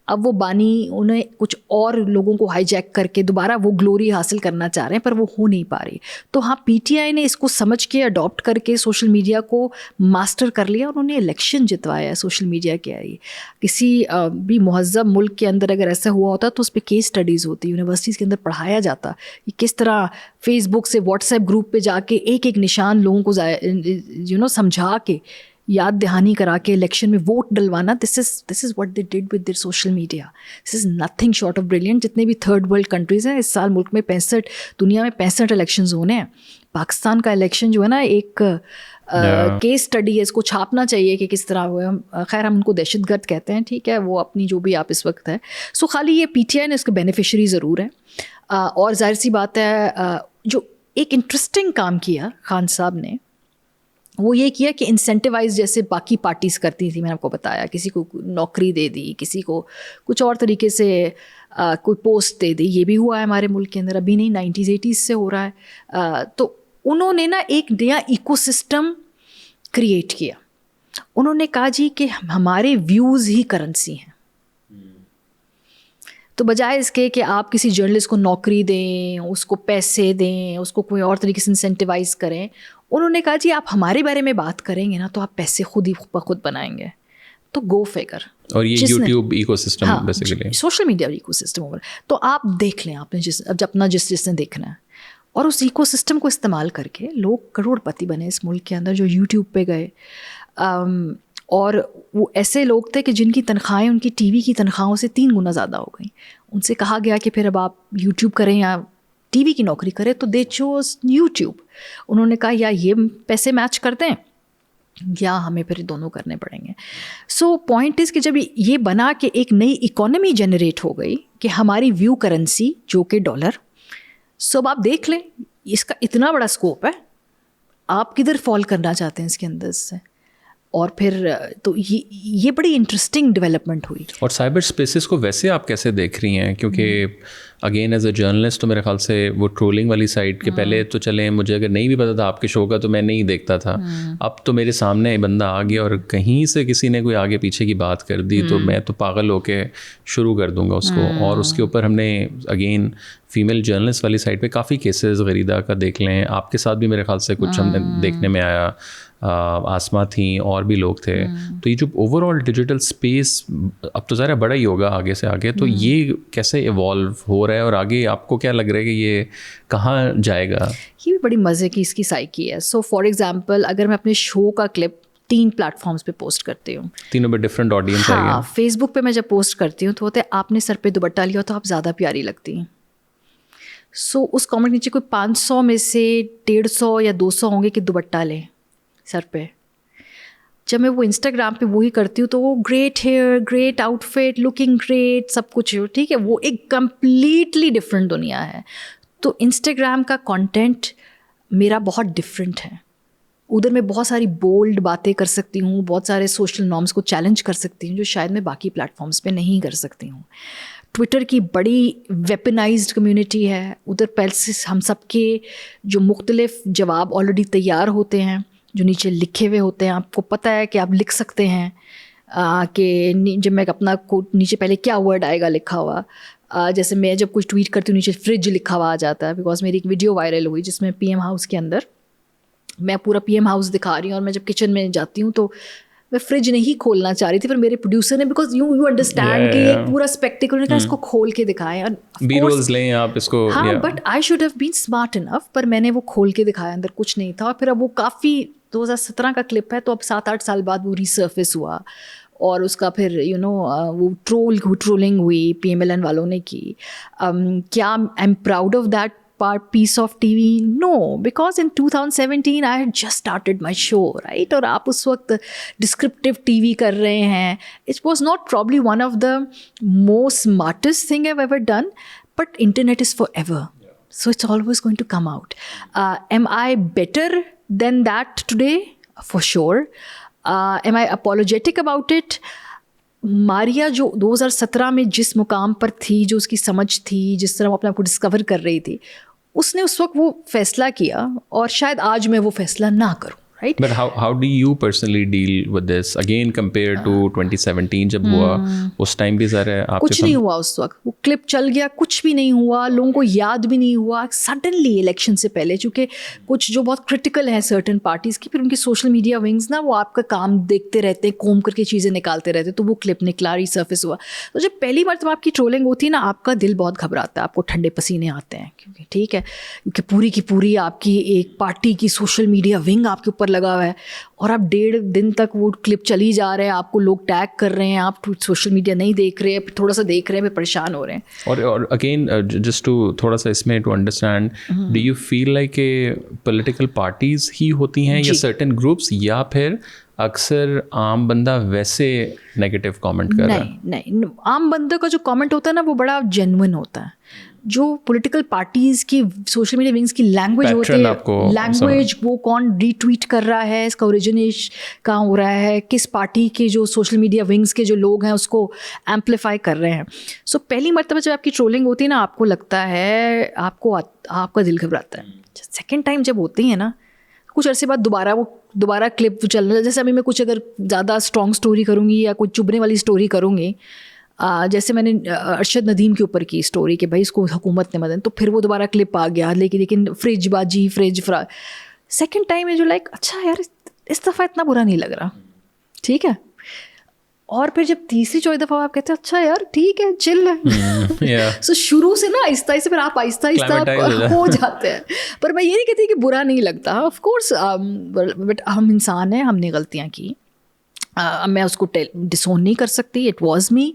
اب وہ بانی انہیں کچھ اور لوگوں کو ہائی جیک کر کے دوبارہ وہ گلوری حاصل کرنا چاہ رہے ہیں پر وہ ہو نہیں پا رہی. تو ہاں پی ٹی آئی نے اس کو سمجھ کے اڈاپٹ کر کے سوشل میڈیا کو ماسٹر کر لیا, انہوں نے الیکشن جتوایا ہے سوشل میڈیا کے آئی. کسی بھی مہذب ملک کے اندر اگر ایسا ہوا ہوتا تو اس پہ کیس اسٹڈیز ہوتی, یونیورسٹیز کے اندر پڑھایا جاتا کہ کس طرح فیس بک سے واٹس ایپ گروپ پہ جا کے ایک ایک نشان لوگوں کو سمجھا کے یاد دہانی کرا کے الیکشن میں ووٹ ڈلوانا. This is what they did with their social media. This is nothing short of brilliant. جتنے بھی تھرڈ ورلڈ کنٹریز ہیں, اس سال ملک میں 65, دنیا میں 65 الیکشنز ہونے ہیں. پاکستان کا الیکشن جو ہے نا ایک کیس اسٹڈی ہے, اس کو چھاپنا چاہیے کہ کس طرح ہوئے. خیر ہم ان کو دہشت گرد کہتے ہیں, ٹھیک ہے, وہ اپنی جو بھی آپ اس وقت ہے. سو خالی یہ پی ٹی آئی نے اس کے بینیفیشری ضرور ہے. اور ظاہر سی بات ہے جو ایک انٹرسٹنگ کام کیا خان صاحب نے وہ یہ کیا کہ انسینٹیوائز جیسے باقی پارٹیز کرتی تھیں, میں نے آپ کو بتایا, کسی کو نوکری دے دی, کسی کو کچھ اور طریقے سے کوئی پوسٹ دے دی. یہ بھی ہوا ہے ہمارے ملک کے اندر, ابھی نہیں 90s 80s سے ہو رہا ہے. تو انہوں نے نا ایک نیا ایکو سسٹم کریٹ کیا. انہوں نے کہا جی کہ ہمارے ویوز ہی کرنسی ہیں. تو بجائے اس کے کہ آپ کسی جرنلسٹ کو نوکری دیں, اس کو پیسے دیں, اس کو کوئی اور طریقے سے انسینٹیوائز کریں, انہوں نے کہا جی آپ ہمارے بارے میں بات کریں گے نا تو آپ پیسے خود ہی بخود بنائیں گے. تو گو فگر. اور یہ YouTube ecosystem basically social media ecosystem over. تو آپ دیکھ لیں, آپ نے اپنا جس نے دیکھنا ہے, اور اس ایکو سسٹم کو استعمال کر کے لوگ کروڑ پتی بنے اس ملک کے اندر جو یوٹیوب پہ گئے. اور وہ ایسے لوگ تھے کہ جن کی تنخواہیں ان کی ٹی وی کی تنخواہوں سے 3 گنا زیادہ ہو گئیں. ان سے کہا گیا کہ پھر اب آپ یوٹیوب کریں یا ٹی وی کی نوکری کریں, تو دے چوز یوٹیوب. انہوں نے کہا یا یہ پیسے میچ کر دیں یا ہمیں پھر دونوں کرنے پڑیں گے. سو پوائنٹ از کہ جب یہ بنا کہ ایک نئی اکانومی جنریٹ ہو گئی کہ ہماری ویو کرنسی جو کہ ڈالر. سو اب آپ دیکھ لیں اس کا اتنا بڑا اسکوپ ہے, آپ کدھر فال کرنا چاہتے ہیں اس کے اندر سے. اور پھر تو یہ بڑی انٹرسٹنگ ڈیولپمنٹ ہوئی. اور سائبر اسپیسز کو ویسے آپ کیسے دیکھ رہی ہیں؟ کیونکہ اگین ایز اے جرنلسٹ تو میرے خیال سے وہ ٹرولنگ والی سائٹ کے پہلے تو چلیں مجھے اگر نہیں بھی پتا تھا آپ کے شو کا تو میں نہیں دیکھتا تھا. اب تو میرے سامنے بندہ آ گیا اور کہیں سے کسی نے کوئی آگے پیچھے کی بات کر دی تو میں تو پاگل ہو کے شروع کر دوں گا اس کو. اور اس کے اوپر ہم نے اگین فیمیل جرنلسٹ والی سائٹ پہ کافی کیسز غریدہ کا دیکھ لیں, آپ کے ساتھ بھی میرے خیال سے کچھ ہم نے دیکھنے میں آیا, آسما تھیں اور بھی لوگ تھے. تو یہ جو اوور آل ڈیجیٹل اسپیس اب تو ذرا بڑا ہی ہوگا آگے سے آگے, تو یہ کیسے ایوالو ہو رہا ہے اور آگے آپ کو کیا لگ رہا ہے کہ یہ کہاں جائے گا؟ یہ بھی بڑی مزے کی اس کی سائیکی ہے. سو فار ایگزامپل اگر میں اپنے شو کا کلپ 3 پلیٹ فارمس پہ پوسٹ کرتی ہوں, تینوں پہ ڈفرینٹ آڈینس آئی ہے. ہاں, فیس بک پہ میں جب پوسٹ کرتی ہوں تو ہوتا ہے آپ نے سر پہ دوپٹہ لیا تو آپ زیادہ پیاری لگتی ہیں. سو اس کامنٹ نیچے کوئی 500 میں سے 150 یا 200 ہوں گے کہ دوپٹہ لیں سر پہ. جب میں وہ انسٹاگرام پہ وہی کرتی ہوں تو وہ great hair, great outfit, looking great, سب کچھ, ٹھیک ہے, وہ ایک کمپلیٹلی ڈفرینٹ دنیا ہے. تو انسٹاگرام کا کانٹینٹ میرا بہت ڈفرینٹ ہے. ادھر میں بہت ساری بولڈ باتیں کر سکتی ہوں, بہت سارے سوشل نارمس کو چیلنج کر سکتی ہوں جو شاید میں باقی پلیٹ فارمس پہ نہیں کر سکتی ہوں. ٹویٹر کی بڑی ویپنائزڈ کمیونٹی ہے, ادھر پہلے سے ہم سب کے جو مختلف جواب آلریڈی تیار ہوتے ہیں جو نیچے لکھے ہوئے ہوتے ہیں. آپ کو پتہ ہے کہ آپ لکھ سکتے ہیں کہ جب میں اپنا نیچے پہلے کیا ورڈ آئے گا لکھا ہوا. جیسے میں جب کچھ ٹویٹ کرتی ہوں نیچے فریج لکھا ہوا آ جاتا ہے, بیکاز میری ایک ویڈیو وائرل ہوئی جس میں پی ایم ہاؤس کے اندر میں پورا پی ایم ہاؤس دکھا رہی ہوں, اور میں جب کچن میں جاتی ہوں تو میں فریج نہیں کھولنا چاہ رہی تھی, پر میرے پروڈیوسر نے بیکاز یو انڈرسٹینڈ کہ یہ پورا اسپیکٹیکل نے کہا اس کو کھول کے دکھائیں, بی رولز لیں آپ اس کو. ہاں, but I should have been smart enough, پر میں نے وہ کھول کے دکھایا, اندر کچھ نہیں تھا. اور پھر اب وہ کافی 2017 کا کلپ ہے, تو اب 7-8 سال بعد وہ ریسرفیس ہوا, اور اس کا پھر وہ ٹرولنگ ہوئی PMLN والوں نے کی. کیا I am proud of that piece of TV? No, because in 2017 I had just started my show, right? اور آپ اس وقت descriptive TV کر رہے ہیں. It was not probably one of the most smartest thing I've ever done, but internet is forever. So it's always going to come out. Am I better than that today? For sure. Am I apologetic about it? ماریا جو 2017 میں جس مقام پر تھی, جو اس کی سمجھ تھی, جس طرح وہ اپنے آپ کو ڈسکور کر رہی تھی, اس نے اس وقت وہ فیصلہ کیا, اور شاید آج میں وہ فیصلہ نہ کروں. Right? But how do you personally deal with this again compared to 2017 جب ہوا, اس ٹائم بھی ذرا آپ کچھ نہیں ہوا اس وقت, وہ کلپ چل گیا, کچھ بھی نہیں ہوا, لوگوں کو یاد بھی نہیں ہوا. سڈنلی الیکشن سے پہلے, چونکہ کچھ جو بہت کرٹیکل ہیں سرٹن پارٹیز کی, پھر ان کی سوشل میڈیا ونگز نا وہ آپ کا کام دیکھتے رہتے ہیں, کوم کر کے چیزیں نکالتے رہتے, تو وہ کلپ نکلا, ریسرفیس ہوا. تو جب پہلی مرتبہ آپ کی ٹرولنگ ہوتی ہے نا, آپ کا دل بہت گھبراتا ہے, آپ کو ٹھنڈے پسینے آتے ہیں, کیونکہ ٹھیک ہے, کیونکہ پوری کی پوری آپ کی ایک پارٹی کی سوشل میڈیا ونگ آپ کے اوپر لگا ہوا ہے, اور آپ 1.5 دن تک وہ کلپ چلی جا رہے ہیں, آپ کو لوگ ٹیگ کر رہے ہیں, آپ سوشل میڈیا نہیں دیکھ رہے ہیں, پھر تھوڑا سا دیکھ رہے ہیں, پھر پریشان ہو رہے ہیں. اور اگین جسٹ ٹو تھوڑا سا اس میں to understand, do you feel like کہ پولیٹیکل پارٹیز ہی ہوتی ہیں یا سرٹن گروپس, یا پھر اکثر عام بندہ ویسے نیگیٹو کامنٹ کر رہا ہے؟ نہیں, عام بندے کا جو کامنٹ ہوتا ہے نا وہ بڑا جینوئن ہوتا ہے. جو پولیٹیکل پارٹیز کی سوشل میڈیا ونگس کی لینگویج ہوتی ہے, لینگویج وہ کون ری ٹویٹ کر رہا ہے, اس کا اوریجنیش کہاں ہو رہا ہے, کس پارٹی کے جو سوشل میڈیا ونگس کے جو لوگ ہیں اس کو ایمپلیفائی کر رہے ہیں. سو پہلی مرتبہ جب آپ کی ٹرولنگ ہوتی ہے نا, آپ کو لگتا ہے, آپ کا دل گھبراتا ہے. سیکنڈ ٹائم جب ہوتی ہے نا, کچھ عرصے بعد دوبارہ کلپ چل رہا ہے. جیسے ابھی میں کچھ اگر زیادہ اسٹرانگ اسٹوری کروں گی یا کچھ چبھنے والی اسٹوری کروں گی, جیسے میں نے ارشد ندیم کے اوپر کی اسٹوری کہ بھائی اس کو حکومت نے مدد, تو پھر وہ دوبارہ کلپ آ گیا, لیکن فریج باجی سیکنڈ ٹائم ہے جو لائک اچھا یار اس دفعہ اتنا برا نہیں لگ رہا, ٹھیک ہے. اور پھر جب تیسری چوتھی دفعہ آپ کہتے ہیں اچھا یار ٹھیک ہے, چل ہے. سو شروع سے نا آہستہ سے پھر آپ آہستہ ہو جاتے ہیں. پر میں یہ نہیں کہتی کہ برا نہیں لگتا, آف کورس, بٹ ہم انسان ہیں, ہم نے غلطیاں کی. میں اس کو ڈسون نہیں کر سکتی, اٹ واز می,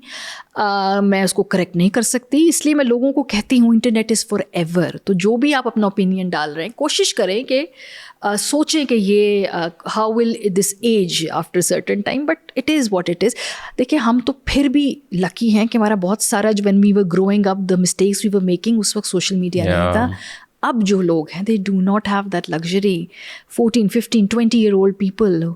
میں اس کو کریکٹ نہیں کر سکتی. اس لیے میں لوگوں کو کہتی ہوں انٹرنیٹ از فار ایور. تو جو بھی آپ اپنا اوپینین ڈال رہے ہیں, کوشش کریں کہ سوچیں کہ یہ how will this age after certain time, but it is what it is. دیکھیں ہم تو پھر بھی لکی ہیں کہ ہمارا بہت سارا جو when we were growing up, the mistakes we were making, اس وقت سوشل میڈیا نہیں تھا. اب جو لوگ ہیں they do not have that luxury. 14, 15, 20 year old people,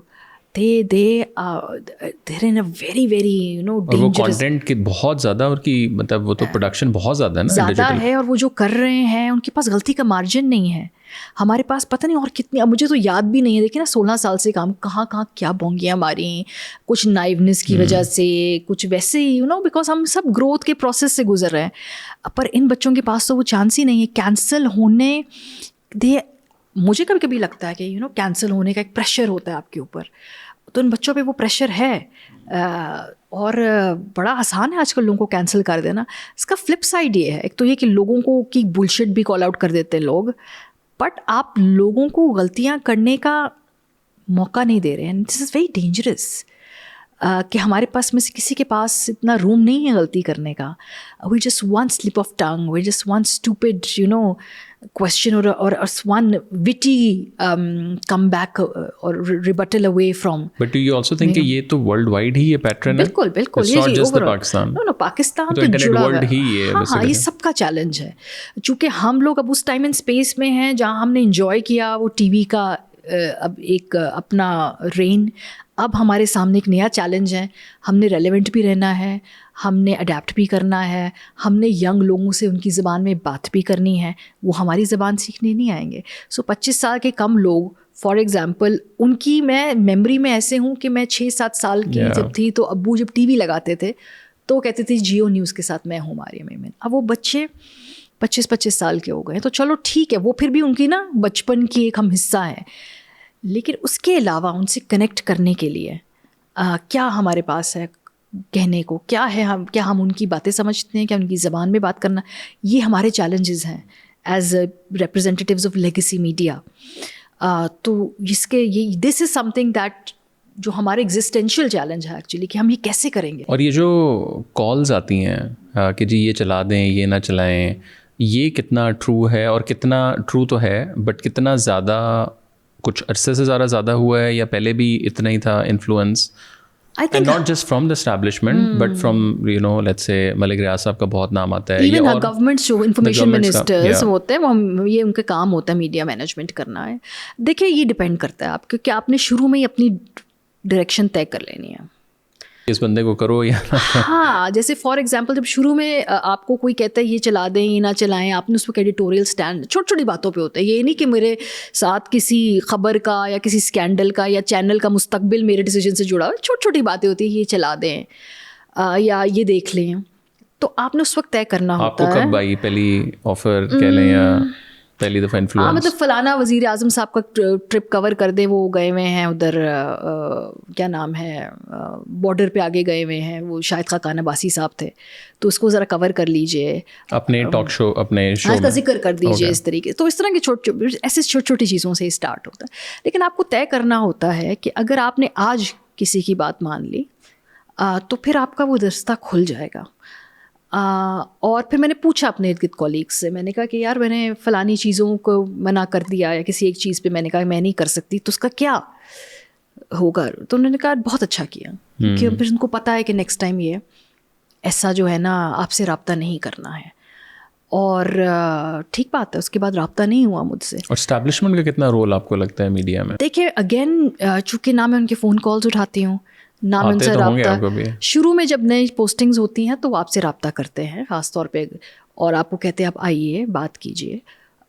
they're in a very very dangerous. اور وہ کنٹینٹ کی بہت زیادہ, اور کی مطلب وہ تو پروڈکشن بہت زیادہ ہے نا, زیادہ ہے, اور وہ جو کر رہے ہیں ان کے پاس غلطی کا مارجن نہیں ہے. ہمارے پاس پتہ نہیں اور کتنی, اب مجھے تو یاد بھی نہیں ہے, دیکھیں نا 16 سال سے کام کہاں کیا بونگیاں ماری, کچھ نائونیس کی وجہ سے, کچھ ویسے ہی بیکاز ہم سب گروتھ کے پروسیس سے گزر رہے ہیں. پر ان بچوں کے پاس تو وہ چانس ہی نہیں ہے کینسل ہونے. مجھے کبھی کبھی لگتا ہے کہ کینسل ہونے کا ایک پریشر ہوتا ہے آپ کے اوپر, تو ان بچوں پہ وہ پریشر ہے. اور بڑا آسان ہے آج کل لوگوں کو کینسل کر دینا. اس کا فلپ سائڈ یہ ہے, ایک تو یہ کہ لوگوں کو کی بلشٹ بھی کال آؤٹ کر دیتے ہیں لوگ, بٹ آپ لوگوں کو غلطیاں کرنے کا موقع نہیں دے رہے ہیں. دس از ویری ڈینجرس کہ ہمارے پاس میں سے کسی کے پاس اتنا روم نہیں ہے غلطی کرنے کا. We just one slip of tongue, we just one stupid question or one witty comeback or rebuttal away from. But do you also think کہ یہ تو world wide ہی یہ pattern ہے؟ بالکل بالکل, it's not just the Pakistan. no Pakistan تو internet world ہی ہے. ہاں, یہ سب کا چیلنج ہے. چونکہ ہم لوگ اب اس ٹائم اینڈ اسپیس میں ہیں جہاں ہم نے انجوائے کیا وہ ٹی وی کا اب ایک اپنا رین. اب ہمارے سامنے ایک نیا چیلنج ہے, ہم نے ریلیونٹ بھی رہنا ہے, ہم نے اڈیپٹ بھی کرنا ہے, ہم نے ینگ لوگوں سے ان کی زبان میں بات بھی کرنی ہے, وہ ہماری زبان سیکھنے نہیں آئیں گے. سو 25 سال کے کم لوگ فار ایگزامپل, ان کی میں میموری میں ایسے ہوں کہ میں 6-7 سال کی جب تھی تو ابو جب ٹی وی لگاتے تھے تو کہتے تھے جیو نیوز کے ساتھ میں ہوں ماریا میمن. اب وہ بچے 25 سال کے ہو گئے, تو چلو ٹھیک ہے, وہ پھر بھی ان کی نا بچپن کی ایک ہم حصہ ہیں. لیکن اس کے علاوہ ان سے کنیکٹ کرنے کے لیے کیا ہمارے پاس ہے کہنے کو, کیا ہے, کیا ہم ان کی باتیں سمجھتے ہیں, کیا ان کی زبان میں بات کرنا, یہ ہمارے چیلنجز ہیں as representatives of legacy media. تو اس کے یہ دس از سم تھنگ دیٹ جو ہمارے ایگزسٹینشیل چیلنج ہے ایکچولی کہ ہم یہ کیسے کریں گے. اور یہ جو کالز آتی ہیں کہ جی یہ چلا دیں یہ نہ چلائیں, یہ کتنا ٹرو ہے, اور کتنا ٹرو تو ہے بٹ کتنا زیادہ کچھ عرصے سے زیادہ ہوا ہے, یا پہلے بھی اتنا ہی تھا influence? And not just from the establishment, but from, let's say, ملک ریاض صاحب کا بہت نام آتا ہے. ایون گورنمنٹس جو انفارمیشن منسٹرس ہوتے ہیں وہ یہ ان کا کام ہوتا ہے میڈیا مینجمنٹ کرنا ہے. دیکھیں یہ ڈپینڈ کرتا ہے آپ کیونکہ آپ نے شروع میں ہی اپنی ڈائریکشن طے کر لینی ہے اس بندے کو کرو یا ہاں. جیسے فار ایگزامپل جب شروع میں آپ کو کوئی کہتا ہے یہ چلا دیں یہ نہ چلائیں, آپ نے اس پہ ایڈیٹوریل اسٹینڈ چھوٹی چھوٹی باتوں پہ ہوتا ہے. یہ نہیں کہ میرے ساتھ کسی خبر کا یا کسی اسکینڈل کا یا چینل کا مستقبل میرے ڈیسیجن سے جڑا ہوا, چھوٹی چھوٹی باتیں ہوتی ہیں, یہ چلا دیں یا یہ دیکھ لیں. تو آپ نے اس وقت طے کرنا ہوتا ہے. آپ کو کب آئی پہلی آفر کہہ لیں یا پہلی دفعہ انفلوئنس؟ مطلب فلانا وزیر اعظم صاحب کا ٹرپ کور کر دیں, وہ گئے ہوئے ہیں ادھر کیا نام ہے بارڈر پہ آگے گئے ہوئے ہیں, وہ شاہد خاقان عباسی صاحب تھے, تو اس کو ذرا کور کر لیجیے اپنے ٹاک شو اپنے شو کا ذکر کر دیجیے اس طریقے. تو اس طرح کی ایسے چھوٹی چھوٹی چیزوں سے اسٹارٹ ہوتا ہے. لیکن آپ کو طے کرنا ہوتا ہے کہ اگر آپ نے آج کسی کی بات مان لی تو پھر آپ کا وہ رستہ کھل جائے گا. اور پھر میں نے پوچھا اپنے ارد گرد کولیگس سے, میں نے کہا کہ یار میں نے فلانی چیزوں کو منع کر دیا یا کسی ایک چیز پہ میں نے کہا میں نہیں کر سکتی, تو اس کا کیا ہوگا؟ تو انہوں نے کہا بہت اچھا کیا, کیونکہ پھر ان کو پتہ ہے کہ نیکسٹ ٹائم یہ ایسا جو ہے نا آپ سے رابطہ نہیں کرنا ہے. اور ٹھیک بات ہے, اس کے بعد رابطہ نہیں ہوا مجھ سے. اور اسٹیبلشمنٹ کا کتنا رول آپ کو لگتا ہے میڈیا میں؟ دیکھیے اگین چونکہ نہ میں ان کے فون کالز اٹھاتی ہوں نہ میں ان سے رابطہ, شروع میں جب نئی پوسٹنگز ہوتی ہیں تو وہ آپ سے رابطہ کرتے ہیں خاص طور پہ, اور آپ کو کہتے ہیں آپ آئیے بات کیجیے,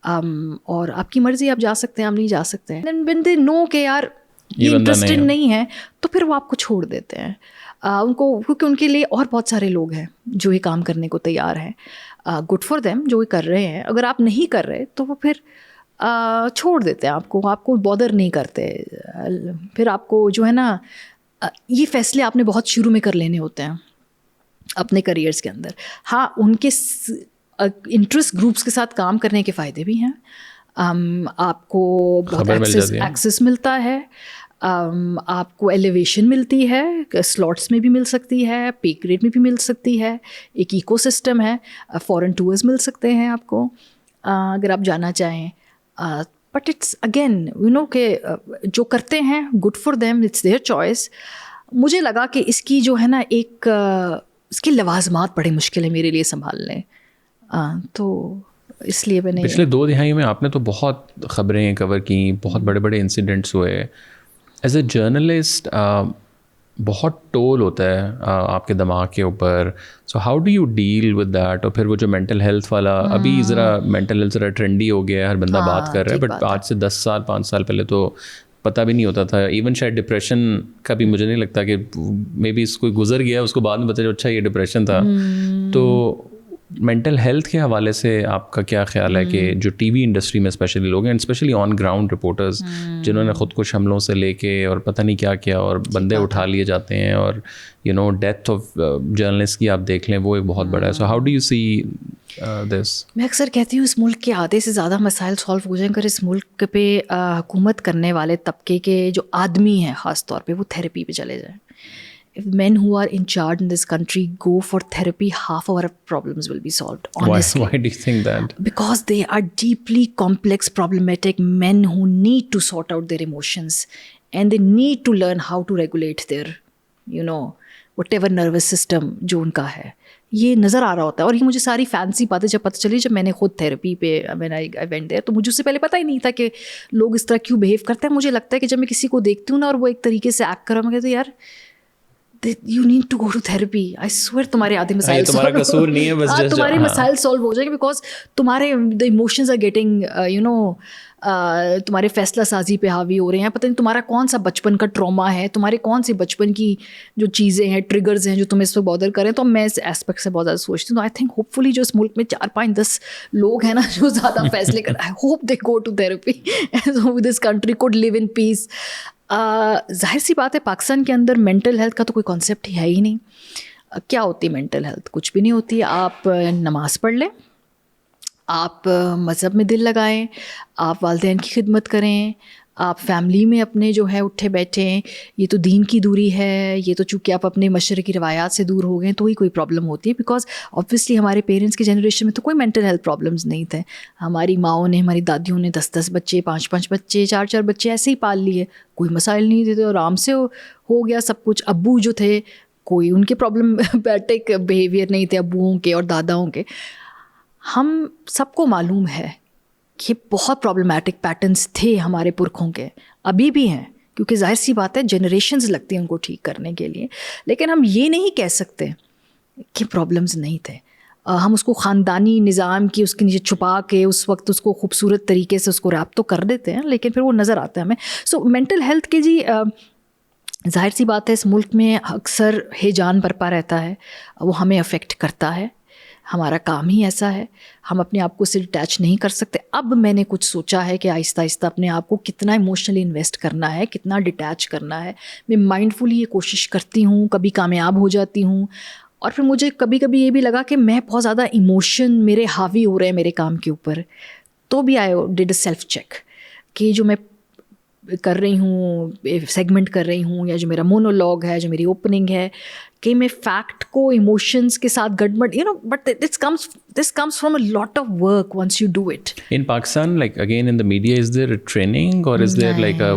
اور آپ کی مرضی آپ جا سکتے ہیں آپ نہیں جا سکتے ہیں. when they know کہ یار یہ انٹرسٹڈ نہیں ہے تو پھر وہ آپ کو چھوڑ دیتے ہیں ان کو, کیونکہ ان کے لیے اور بہت سارے لوگ ہیں جو یہ کام کرنے کو تیار ہیں. گڈ فار دیم جو یہ کر رہے ہیں. اگر آپ نہیں کر رہے تو وہ پھر چھوڑ دیتے ہیں آپ کو بادر نہیں کرتے. پھر آپ کو جو ہے نا یہ فیصلے آپ نے بہت شروع میں کر لینے ہوتے ہیں اپنے کریئرس کے اندر. ہاں ان کے انٹرسٹ گروپس کے ساتھ کام کرنے کے فائدے بھی ہیں, آپ کو بہت ایکسیس ملتا ہے, آپ کو ایلیویشن ملتی ہے, سلاٹس میں بھی مل سکتی ہے, پے گریڈ میں بھی مل سکتی ہے, ایک ایکو سسٹم ہے, فورن ٹورز مل سکتے ہیں آپ کو اگر آپ جانا چاہیں. بٹ اٹس اگین کہ جو کرتے ہیں good for them, it's their choice. مجھے لگا کہ اس کی جو ہے نا ایک اس کے لوازمات بڑے مشکل ہیں میرے لیے سنبھالنے, تو اس لیے میں نے پچھلے 2 دہائی میں آپ نے تو بہت خبریں کور کی, بہت بڑے بڑے انسیڈنٹس ہوئے. ایز اے جرنلسٹ بہت ٹول ہوتا ہے آپ کے دماغ کے اوپر, so how do you deal with that? اور پھر وہ جو مینٹل ہیلتھ والا, ابھی ذرا مینٹل ہیلتھ ذرا ٹرینڈی ہو گیا ہے, ہر بندہ بات کر رہا ہے, بٹ آج سے 10 سال 5 سال پہلے تو پتہ بھی نہیں ہوتا تھا. ایون شاید ڈپریشن کا بھی مجھے نہیں لگتا کہ مے بی کوئی گزر گیا اس کو بعد میں پتہ چلا اچھا یہ ڈپریشن تھا. تو مینٹل ہیلتھ کے حوالے سے آپ کا کیا خیال ہے کہ جو ٹی وی انڈسٹری میں اسپیشلی لوگ ہیں, اسپیشلی آن گراؤنڈ رپورٹرز جنہوں نے خود کش حملوں سے لے کے اور پتہ نہیں کیا کیا اور بندے اٹھا لیے جاتے ہیں, اور ڈیتھ آف جرنلسٹ کی آپ دیکھ لیں وہ ایک بہت بڑا ہے. سو ہاؤ ڈو یو سی دس؟ میں اکثر کہتی ہوں اس ملک کے آدھے سے زیادہ مسائل سالو ہو جائیں اگر اس ملک پہ حکومت کرنے والے طبقے کے جو آدمی ہیں خاص طور پہ وہ تھیراپی پہ چلے جائیں. If men who are in charge in this country go for therapy, half of our problems will be solved, honestly. Why do you think that? Because they are deeply complex, problematic men who need to sort out their emotions and they need to learn how to regulate their, whatever nervous system جو ان کا ہے. یہ نظر آ رہا ہوتا ہے, اور یہ مجھے ساری فینسی باتیں جب پتہ چلی جب میں نے خود تھیراپی پہ I went there, تو مجھے اس سے پہلے پتہ ہی نہیں تھا کہ لوگ اس طرح کیوں بہیو کرتے ہیں. مجھے لگتا ہے کہ جب میں کسی کو دیکھتی ہوں نا اور وہ ایک طریقے سے ایکٹ کر رہا, میں کہتی ہوں یار you need to go to therapy. I swear تمہارے آدھے مسائل تمہارا قصور نہیں ہے, بس تمہارے مسائل سالو ہو جائیں گے بیکاز تمہارے the emotions are getting تمہارے فیصلہ سازی پہ حاوی ہو رہے ہیں. پتہ نہیں تمہارا کون سا بچپن کا ٹراما ہے, تمہارے کون سی بچپن کی جو چیزیں ہیں ٹریگرز ہیں جو تمہیں اس وقت بادر کریں. تو میں اس اسپیکٹ سے بہت زیادہ سوچتی ہوں. آئی تھنک ہوپ فلی جو اس ملک میں 4-5-10 لوگ ہیں نا جو زیادہ فیصلے کر رہے ہیں, hope they go to therapy so this country could live in peace. ظاہر سی بات ہے پاکستان کے اندر مینٹل ہیلتھ کا تو کوئی کانسیپٹ ہی ہے ہی نہیں. کیا ہوتی ہے مینٹل ہیلتھ؟ کچھ بھی نہیں ہوتی. آپ نماز پڑھ لیں, آپ مذہب میں دل لگائیں, آپ والدین کی خدمت کریں, آپ فیملی میں اپنے جو ہے اٹھے بیٹھے ہیں, یہ تو دین کی دوری ہے, یہ تو چونکہ آپ اپنے مشرقی روایات سے دور ہو گئے تو ہی کوئی پرابلم ہوتی ہے. بیکاز آبویسلی ہمارے پیرنٹس کی جنریشن میں تو کوئی مینٹل ہیلتھ پرابلمز نہیں تھے. ہماری ماؤں نے, ہماری دادیوں نے 10 بچے, 5 بچے, 4 بچے ایسے ہی پال لیے, کوئی مسائل نہیں تھے, آرام سے ہو گیا سب کچھ. ابو جو تھے کوئی ان کے پرابلمٹک بیہیویئر نہیں تھے ابوؤں کے اور داداؤں کے. ہم سب کو معلوم ہے کہ بہت پرابلمٹک پیٹرنس تھے ہمارے پرکھوں کے, ابھی بھی ہیں, کیونکہ ظاہر سی بات ہے جنریشنز لگتی ہیں ان کو ٹھیک کرنے کے لیے. لیکن ہم یہ نہیں کہہ سکتے کہ پرابلمز نہیں تھے. ہم اس کو خاندانی نظام کی اس کے نیچے چھپا کے اس وقت اس کو خوبصورت طریقے سے اس کو ریپ تو کر دیتے ہیں, لیکن پھر وہ نظر آتا ہے ہمیں. سو مینٹل ہیلتھ کے جی ظاہر سی بات ہے اس ملک میں اکثر ہیجان برپا رہتا ہے, وہ ہمیں افیکٹ کرتا ہے, ہمارا کام ہی ایسا ہے, ہم اپنے آپ کو اس سے ڈیٹیچ نہیں کر سکتے. اب میں نے کچھ سوچا ہے کہ آہستہ آہستہ اپنے آپ کو کتنا ایموشنلی انویسٹ کرنا ہے, کتنا ڈیٹیچ کرنا ہے. میں مائنڈ فلی یہ کوشش کرتی ہوں, کبھی کامیاب ہو جاتی ہوں, اور پھر مجھے کبھی کبھی یہ بھی لگا کہ میں بہت زیادہ ایموشن میرے حاوی ہو رہے ہیں میرے کام کے اوپر. تو بھی I did a self check کہ جو میں کر رہی ہوں, سیگمنٹ کر رہی ہوں, یا جو میرا مونولوگ ہے, جو میری اوپننگ ہے, کہ میں فیکٹ کو ایموشنس کے ساتھ گڑبڑ, but this comes from a lot of work once you do it. In Pakistan, like again in the media, is there a training or is there like a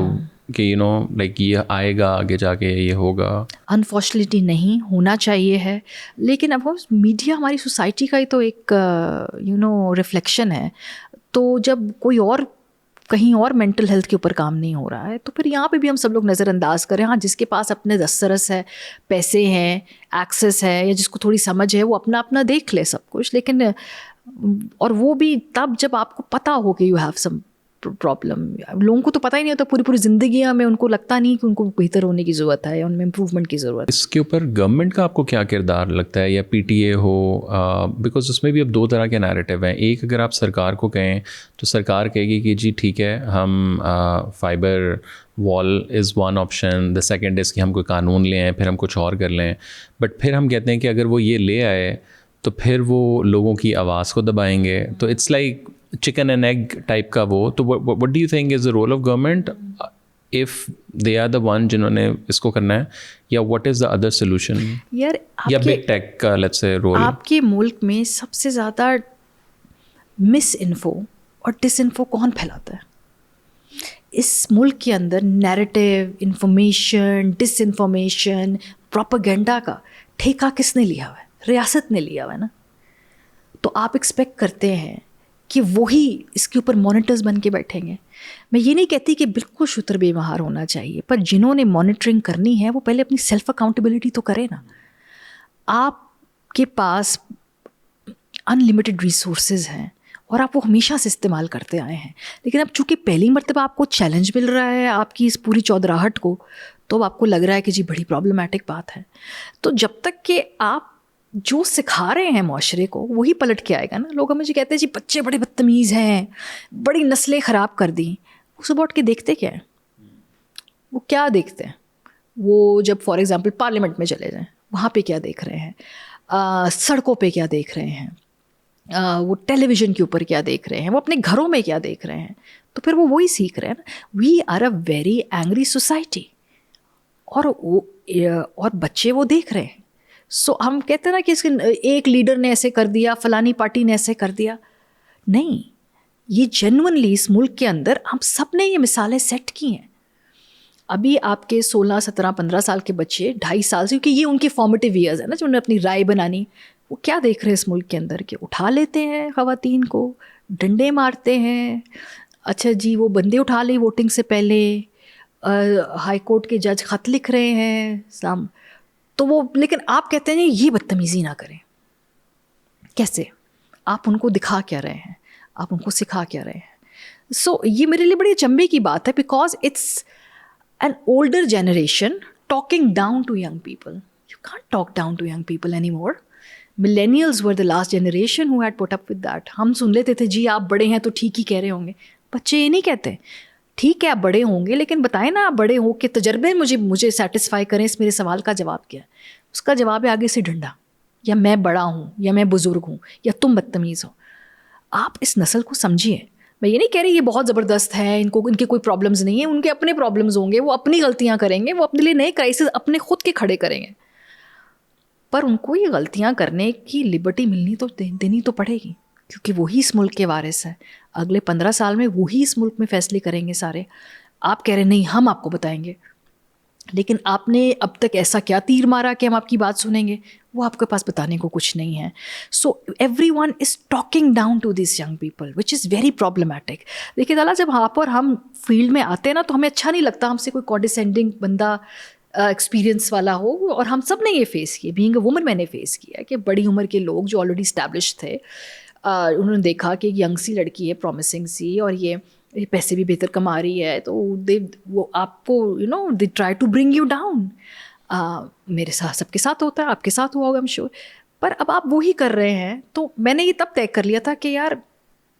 کہ like یہ آئے گا آگے جا کے یہ ہوگا؟ انفارچونیٹلی نہیں ہونا چاہیے ہے, لیکن اب میڈیا ہماری سوسائٹی کا ہی تو ایک ریفلیکشن ہے. تو جب کوئی اور کہیں اور مینٹل ہیلتھ کے اوپر کام نہیں ہو رہا ہے تو پھر یہاں پہ بھی ہم سب لوگ نظر انداز کریں. ہاں, جس کے پاس اپنے دسترس ہے, پیسے ہیں, ایکسیس ہے, یا جس کو تھوڑی سمجھ ہے, وہ اپنا اپنا دیکھ لے سب کچھ. لیکن اور وہ بھی تب جب آپ کو پتہ ہو کہ یو ہیو سم پرابلم. لوگوں کو تو پتہ ہی نہیں ہوتا, پوری زندگیاں میں ان کو لگتا نہیں کہ ان کو بہتر ہونے کی ضرورت ہے یا ان میں امپروومنٹ کی ضرورت ہے. اس کے اوپر گورنمنٹ کا آپ کو کیا کردار لگتا ہے, یا P T A who, because اس میں بھی اب 2 طرح کے نیریٹیو ہیں. ایک, اگر آپ سرکار کو کہیں تو سرکار کہے گی کہ جی ٹھیک ہے, ہم فائبر وال is one option. The second is کہ ہم کوئی قانون لے آئیں, پھر ہم کچھ اور کر لیں. بٹ پھر ہم کہتے ہیں کہ اگر وہ یہ لے آئے تو پھر وہ لوگوں کی آواز کو دبائیں گے. تو it's like chicken and egg type کا وہ. تو what do you think is the role of government if they are the one جنہوں نے اس کو کرنا ہے, یا what is the other solution, یا big tech کا let's say role؟ آپ کے ملک میں سب سے زیادہ مس انفو اور ڈس انفو کون پھیلاتا ہے؟ اس ملک کے اندر نیریٹیو, انفارمیشن, ڈس انفارمیشن, پروپیگنڈا کا ٹھیکہ کس نے لیا ہوا ہے؟ ریاست نے لیا ہوا ہے نا. تو آپ ایکسپیکٹ کرتے ہیں کہ وہی اس کے اوپر مانیٹرز بن کے بیٹھیں گے. میں یہ نہیں کہتی کہ بالکل شتر بے مہار ہونا چاہیے, پر جنہوں نے مانیٹرنگ کرنی ہے وہ پہلے اپنی سیلف اکاؤنٹیبلٹی تو کرے نا. آپ کے پاس ان لمیٹڈ ریسورسز ہیں اور آپ وہ ہمیشہ سے استعمال کرتے آئے ہیں, لیکن اب چونکہ پہلی مرتبہ آپ کو چیلنج مل رہا ہے آپ کی اس پوری چودراہٹ کو, تو آپ کو لگ رہا ہے کہ جی بڑی پرابلمٹک بات ہے. تو جب تک کہ آپ جو سکھا رہے ہیں معاشرے کو وہی پلٹ کے آئے گا نا. لوگ ہمیں جو کہتے ہیں جی بچے بڑے بدتمیز ہیں, بڑی نسلیں خراب کر دیں, وہ صبح اٹھ کے دیکھتے کیا ہیں؟ وہ کیا دیکھتے ہیں؟ وہ جب فار ایگزامپل پارلیمنٹ میں چلے جائیں, وہاں پہ کیا دیکھ رہے ہیں, سڑکوں پہ کیا دیکھ رہے ہیں, وہ ٹیلی ویژن کے اوپر کیا دیکھ رہے ہیں, وہ اپنے گھروں میں کیا دیکھ رہے ہیں, تو پھر وہ وہی سیکھ رہے ہیں نا. We are a very angry society, اور بچے وہ دیکھ رہے ہیں. سو ہم کہتے ہیں نا کہ اس کے ایک لیڈر نے ایسے کر دیا, فلانی پارٹی نے ایسے کر دیا. نہیں, یہ جینونلی اس ملک کے اندر ہم سب نے یہ مثالیں سیٹ کی ہیں. ابھی آپ کے 16, 17, 15 سال کے بچے 2.5 سال سے, کیونکہ یہ ان کے فارمیٹیو ایئرز ہیں نا, جو انہیں اپنی رائے بنانی, وہ کیا دیکھ رہے ہیں اس ملک کے اندر کہ اٹھا لیتے ہیں خواتین کو, ڈنڈے مارتے ہیں. اچھا جی, وہ بندے اٹھا لیں ووٹنگ سے پہلے, ہائی کورٹ کے جج خط لکھ رہے ہیں تو وہ, لیکن آپ کہتے ہیں یہ بدتمیزی نہ کریں. کیسے؟ آپ ان کو دکھا کیا رہے ہیں, آپ ان کو سکھا کیا رہے ہیں. سو یہ میرے لیے بڑی چمبے کی بات ہے, because it's an older generation talking down to young people. You can't talk down to young people any more. Millennials were the last generation who had put up with that. ہم سن لیتے تھے جی آپ بڑے ہیں تو ٹھیک ہی کہہ رہے ہوں گے. بچے یہ نہیں کہتے. ٹھیک ہے آپ بڑے ہوں گے, لیکن بتائیں نا آپ بڑے ہو کے تجربے مجھے سیٹسفائی کریں. اس میرے سوال کا جواب کیا ہے؟ اس کا جواب ہے آگے سے ڈنڈا, یا میں بڑا ہوں, یا میں بزرگ ہوں, یا تم بدتمیز ہو. آپ اس نسل کو سمجھیے. میں یہ نہیں کہہ رہی یہ بہت زبردست ہے, ان کے کوئی پرابلمز نہیں ہیں, ان کے اپنے پرابلمز ہوں گے, وہ اپنی غلطیاں کریں گے, وہ اپنے لیے نئے کرائسس اپنے خود کے کھڑے کریں گے, پر ان کو یہ غلطیاں کرنے کی لبرٹی ملنی تو دینی تو پڑے گی, کیونکہ وہی اس ملک کے وارث ہیں. اگلے 15 سال میں وہی اس ملک میں فیصلے کریں گے سارے. آپ کہہ رہے نہیں ہم آپ کو بتائیں گے, لیکن آپ نے اب تک ایسا کیا تیر مارا کہ ہم آپ کی بات سنیں گے؟ وہ آپ کے پاس بتانے کو کچھ نہیں ہے. So everyone is talking down to these young people which is very problematic. دیکھیے تعالیٰ, جب آپ اور ہم فیلڈ میں آتے ہیں نا تو ہمیں اچھا نہیں لگتا ہم سے کوئی کانڈیسینڈنگ بندہ ایکسپیرینس والا ہو, اور ہم سب نے یہ فیس کیا. بینگ اے وومن میں نے فیس کیا کہ بڑی عمر کے لوگ جو آلریڈی اسٹیبلش تھے, انہوں نے دیکھا کہ ایک ینگ سی لڑکی ہے, پرومسنگ سی, اور یہ پیسے بھی بہتر کما رہی ہے, تو وہ آپ کو they try to bring you down. میرے ساتھ سب کے ساتھ ہوتا ہے, آپ کے ساتھ ہوا ہوگا, I'm sure. پر اب آپ وہی کر رہے ہیں. تو میں نے یہ تب طے کر لیا تھا کہ یار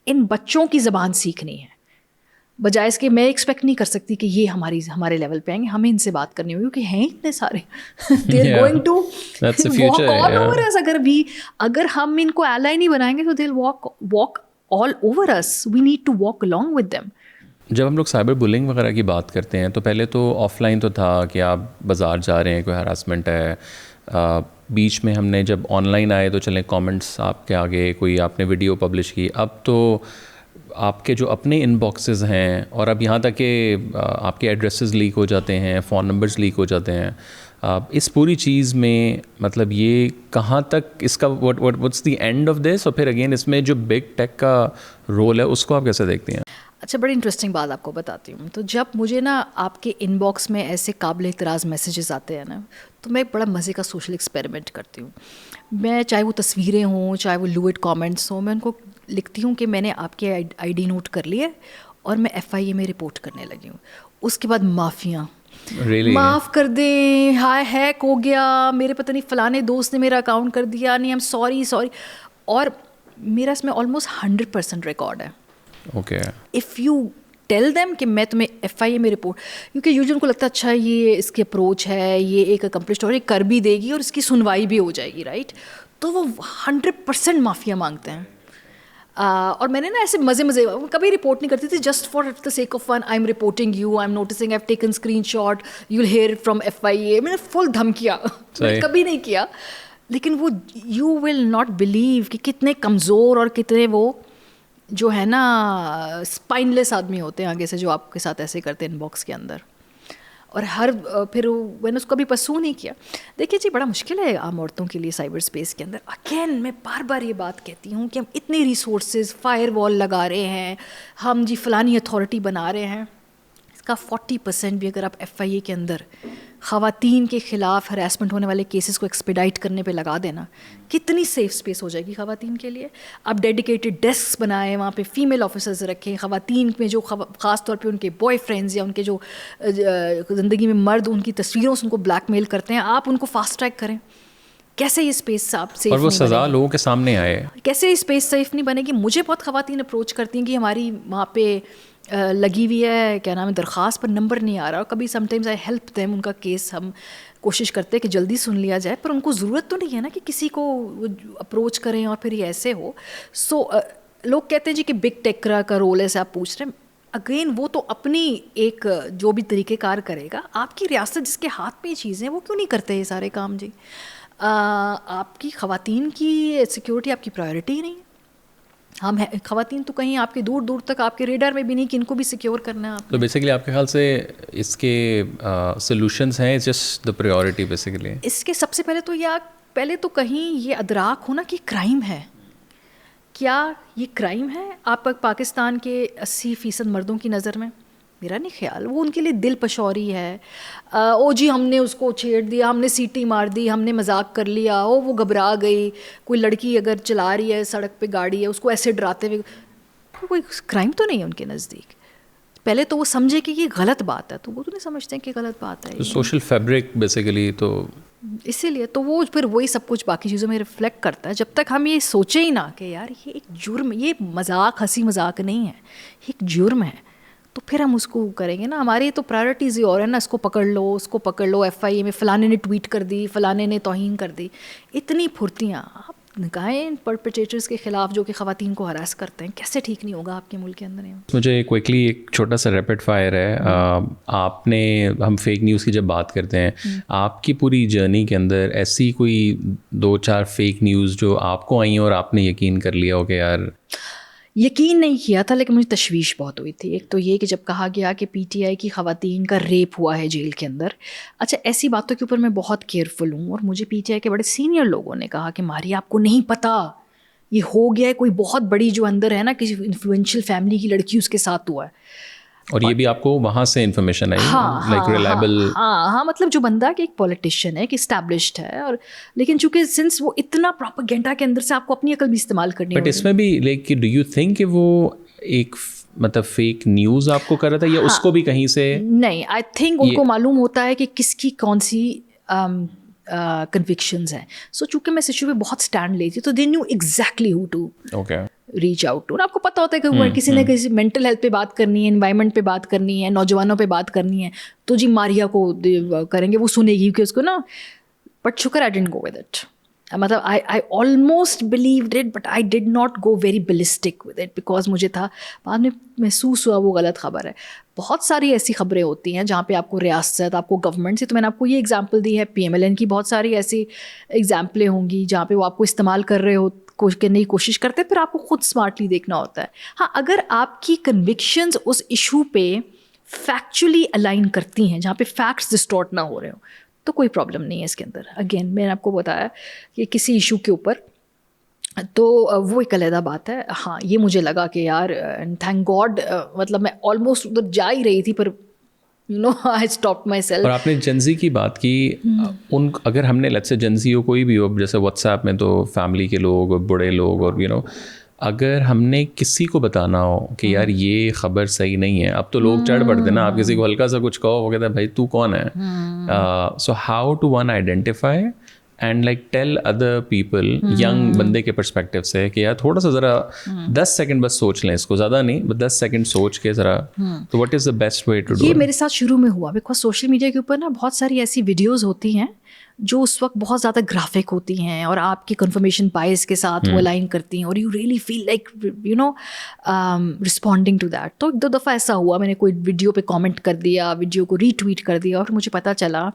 ان بچوں کی زبان سیکھنی ہے, بجائے اس کے میں ایکسپیکٹ نہیں کر سکتی کہ یہ ہمارے لیول پہ آئیں گے, ہمیں ان سے بات کرنی ہوگی, کیونکہ ہیں اتنے سارے, they are going to walk all over us. اگر ہم ان کو ایلائی نہیں بنائیں گے تو they will walk all over us. We need to walk along with them. جب ہم لوگ سائبر بلنگ وغیرہ کی بات کرتے ہیں تو پہلے تو آف لائن تو تھا کہ آپ بازار جا رہے ہیں, کوئی ہراسمنٹ ہے. بیچ میں ہم نے جب آن لائن آئے تو چلیں کامنٹس آپ کے آگے, کوئی آپ نے ویڈیو پبلش کی. اب تو آپ کے جو اپنے ان باکسز ہیں, اور اب یہاں تک کہ آپ کے ایڈریسز لیک ہو جاتے ہیں, فون نمبرز لیک ہو جاتے ہیں. اس پوری چیز میں مطلب یہ کہاں تک اس کا what's the end of this, اور پھر اگین اس میں جو بگ ٹیک کا رول ہے اس کو آپ کیسے دیکھتی ہیں؟ اچھا, بڑی انٹرسٹنگ بات آپ کو بتاتی ہوں. تو جب مجھے نا آپ کے ان باکس میں ایسے قابل اعتراض میسیجز آتے ہیں نا, تو میں ایک بڑا مزے کا سوشل ایکسپیریمنٹ کرتی ہوں. میں چاہے وہ تصویریں ہوں, چاہے وہ لوئڈ کامنٹس ہوں, میں ان کو لکھتی ہوں کہ میں نے آپ کے آئی ڈی نوٹ کر لی ہے اور میں FIA میں رپورٹ کرنے لگی ہوں. اس کے بعد معافیاں, معاف کر دیں, ہائے ہیک ہو گیا, میرے پتہ نہیں فلانے دوست نے میرا اکاؤنٹ کر دیا, نہیں I'm sorry. اور میرا اس میں آلموسٹ 100% ریکارڈ ہے. Okay, if you tell them کہ میں تمہیں FIA میں رپورٹ, کیونکہ یوزلی ان کو لگتا ہے اچھا یہ اس کی اپروچ ہے, یہ ایک اکمپلشڈ اور یہ کر بھی دے گی اور اس کی سنوائی بھی ہو جائے گی, رائٹ. تو وہ 100% معافیا مانگتے ہیں. اور میں نے نا ایسے مزے کبھی رپورٹ نہیں کرتی تھی, just for the sake of fun, I am reporting you, I am noticing, I have taken screenshot, you will hear from FIA. میں نے فل دھمکیا, میں نے کبھی نہیں کیا. لیکن وہ یو ول ناٹ بلیو کہ کتنے کمزور اور کتنے وہ جو ہے نا اسپائن لیس آدمی ہوتے ہیں آگے سے, جو آپ کے ساتھ ایسے کرتے ہیں ان باکس کے اندر. اور پھر میں نے اس کو بھی پرسو نہیں کیا. دیکھیے جی, بڑا مشکل ہے عام عورتوں کے لیے سائبر اسپیس کے اندر. اگین میں بار بار یہ بات کہتی ہوں کہ ہم اتنے ریسورسز فائر وال لگا رہے ہیں, ہم جی فلانی اتھارٹی بنا رہے ہیں, اس کا 40% بھی اگر آپ FIA کے اندر خواتین کے خلاف ہراسمنٹ ہونے والے کیسز کو ایکسپیڈائٹ کرنے پہ لگا دینا, کتنی سیف اسپیس ہو جائے گی خواتین کے لیے. آپ ڈیڈیکیٹڈ ڈیسک بنائیں, وہاں پہ فیمیل آفیسرز رکھیں, خواتین میں جو خاص طور پہ ان کے بوائے فرینڈز یا ان کے جو زندگی میں مرد ان کی تصویروں سے ان کو بلیک میل کرتے ہیں, آپ ان کو فاسٹ ٹریک کریں. کیسے یہ اسپیس آپ سیف, اور وہ سزا لوگوں کے سامنے آئے, کیسے اسپیس سیف نہیں بنے گی. مجھے بہت خواتین اپروچ کرتی ہیں کہ ہماری وہاں پہ لگی ہوئی ہے کیا نام ہے درخواست, پر نمبر نہیں آ رہا. اور کبھی sometimes I help them, ان کا کیس ہم کوشش کرتے ہیں کہ جلدی سن لیا جائے, پر ان کو ضرورت تو نہیں ہے نا کہ کسی کو اپروچ کریں اور پھر یہ ایسے ہو. سو لوگ کہتے ہیں جی کہ بگ ٹیک کا رول ہے, سے آپ پوچھ رہے ہیں. اگین وہ تو اپنی ایک جو بھی طریقہ کار کرے گا. آپ کی ریاست جس کے ہاتھ میں یہ چیزیں, وہ کیوں نہیں کرتے یہ سارے کام جی. آپ کی خواتین کی سیکیورٹی آپ کی پرائیورٹی ہی نہیں ہے. ہم خواتین تو کہیں آپ کے دور دور تک آپ کے ریڈار میں بھی نہیں کہ ان کو بھی سیکیور کرنا ہے آپ. تو بیسیکلی آپ کے خیال سے اس کے سولوشنس ہیں, جسٹ دا پریورٹی بیسیکلی. اس کے سب سے پہلے تو کہیں یہ ادراک ہونا کہ کرائم ہے. کیا یہ کرائم ہے آپ پاکستان کے 80% مردوں کی نظر میں؟ میرا نہیں خیال. وہ ان کے لیے دل پشوری ہے. او جی ہم نے اس کو چھیڑ دیا, ہم نے سیٹی مار دی, ہم نے مذاق کر لیا, او وہ گھبرا گئی. کوئی لڑکی اگر چلا رہی ہے سڑک پہ گاڑی ہے, اس کو ایسے ڈراتے ہوئے, کوئی کرائم تو نہیں ہے ان کے نزدیک. پہلے تو وہ سمجھے کہ یہ غلط بات ہے, تو وہ تو نہیں سمجھتے ہیں کہ غلط بات ہے. Social fabric basically. تو اسی لیے تو وہ پھر وہی سب کچھ باقی چیزوں میں ریفلیکٹ کرتا ہے. جب تک ہم یہ سوچیں ہی نہ کہ یار یہ ایک جرم, یہ مذاق ہنسی مذاق نہیں ہے, ایک جرم ہے, تو پھر ہم اس کو کریں گے نا. ہماری تو پرائرٹیز ہی اور ہے نا, اس کو پکڑ لو, اس کو پکڑ لو. FIA میں فلانے نے ٹویٹ کر دی, فلانے نے توہین کر دی, اتنی پھرتیاں. آپ نکالیں پرپیٹریٹرز کے خلاف جو کہ خواتین کو ہراس کرتے ہیں. کیسے ٹھیک نہیں ہوگا آپ کے ملک کے اندر؟ مجھے کوئکلی ایک چھوٹا سا ریپڈ فائر ہے. آپ نے, ہم فیک نیوز کی جب بات کرتے ہیں, آپ کی پوری جرنی کے اندر ایسی کوئی 2-4 فیک نیوز جو آپ کو آئیں اور آپ نے یقین کر لیا ہو کہ یار یقین نہیں کیا تھا لیکن مجھے تشویش بہت ہوئی تھی. ایک تو یہ کہ جب کہا گیا کہ پی ٹی آئی کی خواتین کا ریپ ہوا ہے جیل کے اندر. اچھا, ایسی باتوں کے اوپر میں بہت کیئرفل ہوں, اور مجھے پی ٹی آئی کے بڑے سینئر لوگوں نے کہا کہ ماری آپ کو نہیں پتہ یہ ہو گیا ہے, کوئی بہت بڑی جو اندر ہے نا کسی انفلوئنشل فیملی کی لڑکی اس کے ساتھ ہوا ہے. اور یہ بھی آپ کو وہاں سے انفارمیشن آئی, لائک ریلائبل. ہاں مطلب جو بندہ کہ ایک پولیٹیشین ہے, کہ اسٹیبلشڈ ہے, اور لیکن چونکہ سنس وہ اتنا پروپیگنڈا کے اندر سے آپ کو اپنی عقل بھی استعمال کرنی ہوگی. بٹ اس میں بھی لائک ڈو یو تھنک کہ وہ ایک مطلب فیک نیوز آپ کو کر رہا تھا, یا اس کو بھی کہیں سے؟ نہیں, آئی تھنک ان کو معلوم ہوتا ہے کہ کس کی کون سی کنوکشنز ہیں. سو چونکہ میں اس ایشو پہ بہت اسٹینڈ لیتی تو they knew exactly how to reach out to. آپ کو پتہ ہوتا ہے کہ کسی نے کسی مینٹل ہیلتھ پہ بات کرنی ہے, انوائرمنٹ پہ بات کرنی ہے, نوجوانوں پہ بات کرنی ہے, تو جی ماریا کو کریں گے, وہ سنے گی کہ اس کو نا. بٹ شکر I didn't go with it. مطلب I almost believed it but I did not go very ballistic with it, because مجھے تھا بعد میں محسوس ہوا وہ غلط خبر ہے. بہت ساری ایسی خبریں ہوتی ہیں جہاں پہ آپ کو ریاست, آپ کو گورنمنٹ سے, تو میں نے آپ کو یہ ایگزامپل دی ہے, پی ایم ایل این کی بہت ساری ایسی ایگزامپلیں ہوں گی جہاں پہ وہ آپ کو استعمال کر رہے ہو, کرنے کی کوشش کرتے, پھر آپ کو خود اسمارٹلی دیکھنا ہوتا ہے. ہاں, اگر آپ کی کنوکشنز اس ایشو پہ فیکچولی الائن کرتی ہیں, جہاں پہ فیکٹس ڈسٹورٹ نہ ہو رہے ہوں, تو کوئی پرابلم نہیں ہے اس کے اندر. اگین میں نے آپ کو بتایا کہ کسی ایشو کے اوپر تو وہ ایک علیحدہ بات ہے. ہاں, یہ مجھے لگا کہ یار تھینک گاڈ, مطلب میں آلموسٹ ادھر جا ہی رہی تھی, پر you know I stopped myself. اور آپ نے جنزی کی بات کی, ان اگر ہم نے لیٹس سے جنزی ہو کوئی بھی ہو, جیسے واٹس ایپ میں تو فیملی کے لوگ اور بڑے لوگ, اور یو نو اگر ہم نے کسی کو بتانا ہو کہ یار یہ خبر صحیح نہیں ہے, اب تو لوگ چڑھ پڑتے نا, آپ کسی کو ہلکا سا کچھ کہو وہ کہتا ہے بھائی تو کون ہے. So how to one identify and like tell other people, young بندے کے پرسپیکٹیو سے, کہ یار تھوڑا سا ذرا 10 سیکنڈ بس سوچ لیں, اس کو زیادہ نہیں, بس 10 سیکنڈ سوچ کے ذرا. تو what is the best way to do? یہ میرے ساتھ شروع میں ہوا, بیکاز سوشل میڈیا کے اوپر نا بہت ساری ایسی ویڈیوز ہوتی ہیں جو اس وقت بہت زیادہ گرافک ہوتی ہیں اور آپ کی کنفرمیشن بائس کے ساتھ وہ الائن کرتی ہیں, اور you really feel like you know responding to that. تو 2 دفعہ ایسا ہوا, میں نے کوئی ویڈیو پہ کامنٹ کر دیا, ویڈیو کو ری ٹویٹ کر دیا, اور مجھے پتہ چلا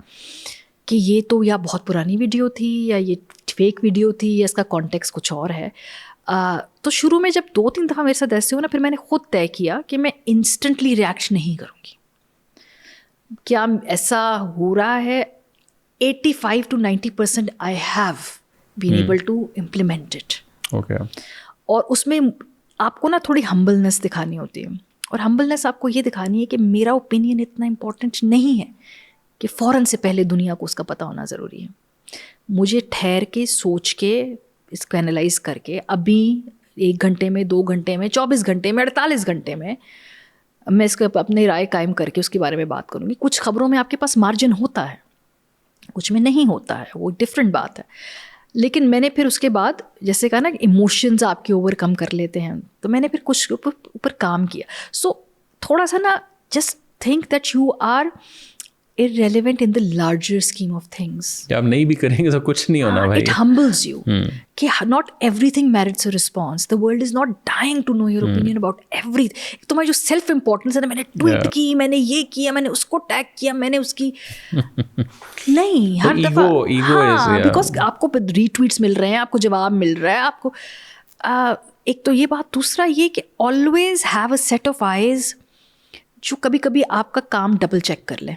کہ یہ تو یا بہت پرانی ویڈیو تھی, یا یہ فیک ویڈیو تھی, یا اس کا کانٹیکسٹ کچھ اور ہے. تو شروع میں جب 2-3 دفعہ میرے ساتھ ایسے ہو نا, پھر میں نے خود طے کیا کہ میں انسٹنٹلی ریئیکٹ نہیں کروں گی. کیا ایسا ہو رہا ہے 85 to 90% I have been able to implement it. Okay. اور اس میں آپ کو نا تھوڑی ہمبلنس دکھانی ہوتی ہے, اور ہمبلنس آپ کو یہ دکھانی ہے کہ میرا اوپینین اتنا امپورٹنٹ نہیں ہے کہ فوراً سے پہلے دنیا کو اس کا پتہ ہونا ضروری ہے. مجھے ٹھہر کے, سوچ کے, اس کو انالائز کر کے, ابھی 1 گھنٹے میں, 2 گھنٹے میں, 24 گھنٹے میں, 48 گھنٹے میں میں اس کو اپنی رائے قائم کر کے اس کے بارے میں بات کروں گی. کچھ خبروں میں آپ کے پاس مارجن ہوتا ہے, کچھ میں نہیں ہوتا ہے, وہ ڈفرینٹ بات ہے. لیکن میں نے پھر اس کے بعد جیسے کہا نا ایموشنز آپ کے اوور کم کر لیتے ہیں, تو میں نے پھر کچھ اوپر کام کیا. سو تھوڑا سا نا just think that you are irrelevant in the larger scheme of things. آپ نہیں بھی کریں گے تو کچھ نہیں ہونا بھائی. It humbles you کہ not everything merits a response. The world is not dying to know your opinion about everything. تمہاری جو سیلف امپورٹنس ہے, میں نے ٹویٹ کی, میں نے یہ کیا, میں نے اس کو ٹیگ کیا, میں نے اس کی نہیں, ہر دفعہ ہاں, بیکاز آپ کو ری ٹویٹس مل رہے ہیں, آپ کو جواب مل رہا ہے, آپ کو ایک تو یہ بات. دوسرا یہ کہ always have a set of eyes جو کبھی کبھی آپ کا کام ڈبل چیک کر لیں.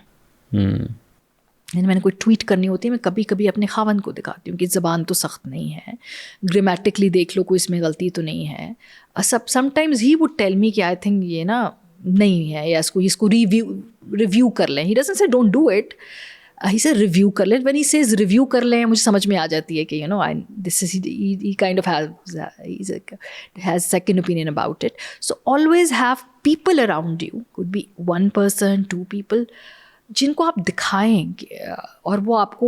میں نے کوئی ٹویٹ کرنی ہوتی ہے, میں کبھی کبھی اپنے خاوند کو دکھاتی ہوں کہ زبان تو سخت نہیں ہے, گرامیٹکلی دیکھ لو کوئی اس میں غلطی تو نہیں ہے. Some times he would tell me کہ آئی تھنک یہ نا نہیں ہے, یا اس کو ریویو کر لیں. ہی ڈزنٹ سے ڈونٹ ڈو اٹ, ہی سے ریویو کر لیں. وین ہی سیز ریویو کر لیں, مجھے سمجھ میں آ جاتی ہے کہ you know this is he kind of has second opinion about it. So always have people around you, could be 1 person, 2 people, جن کو آپ دکھائیں گے اور وہ آپ کو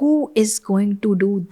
who is going to do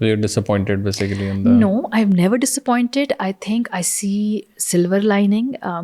You're disappointed basically in the... No, I've never disappointed. I think I see silver lining.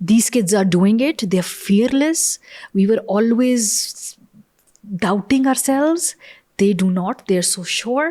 These kids are doing it. They are fearless. We were always doubting ourselves. They do not. They are so sure.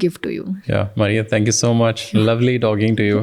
give to you. Yeah, Maria, thank you so much. Lovely talking to you.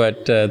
But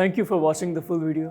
Thank you for watching the full video.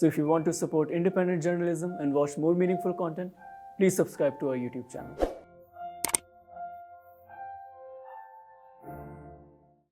So if you want to support independent journalism and watch more meaningful content, please subscribe to our YouTube channel.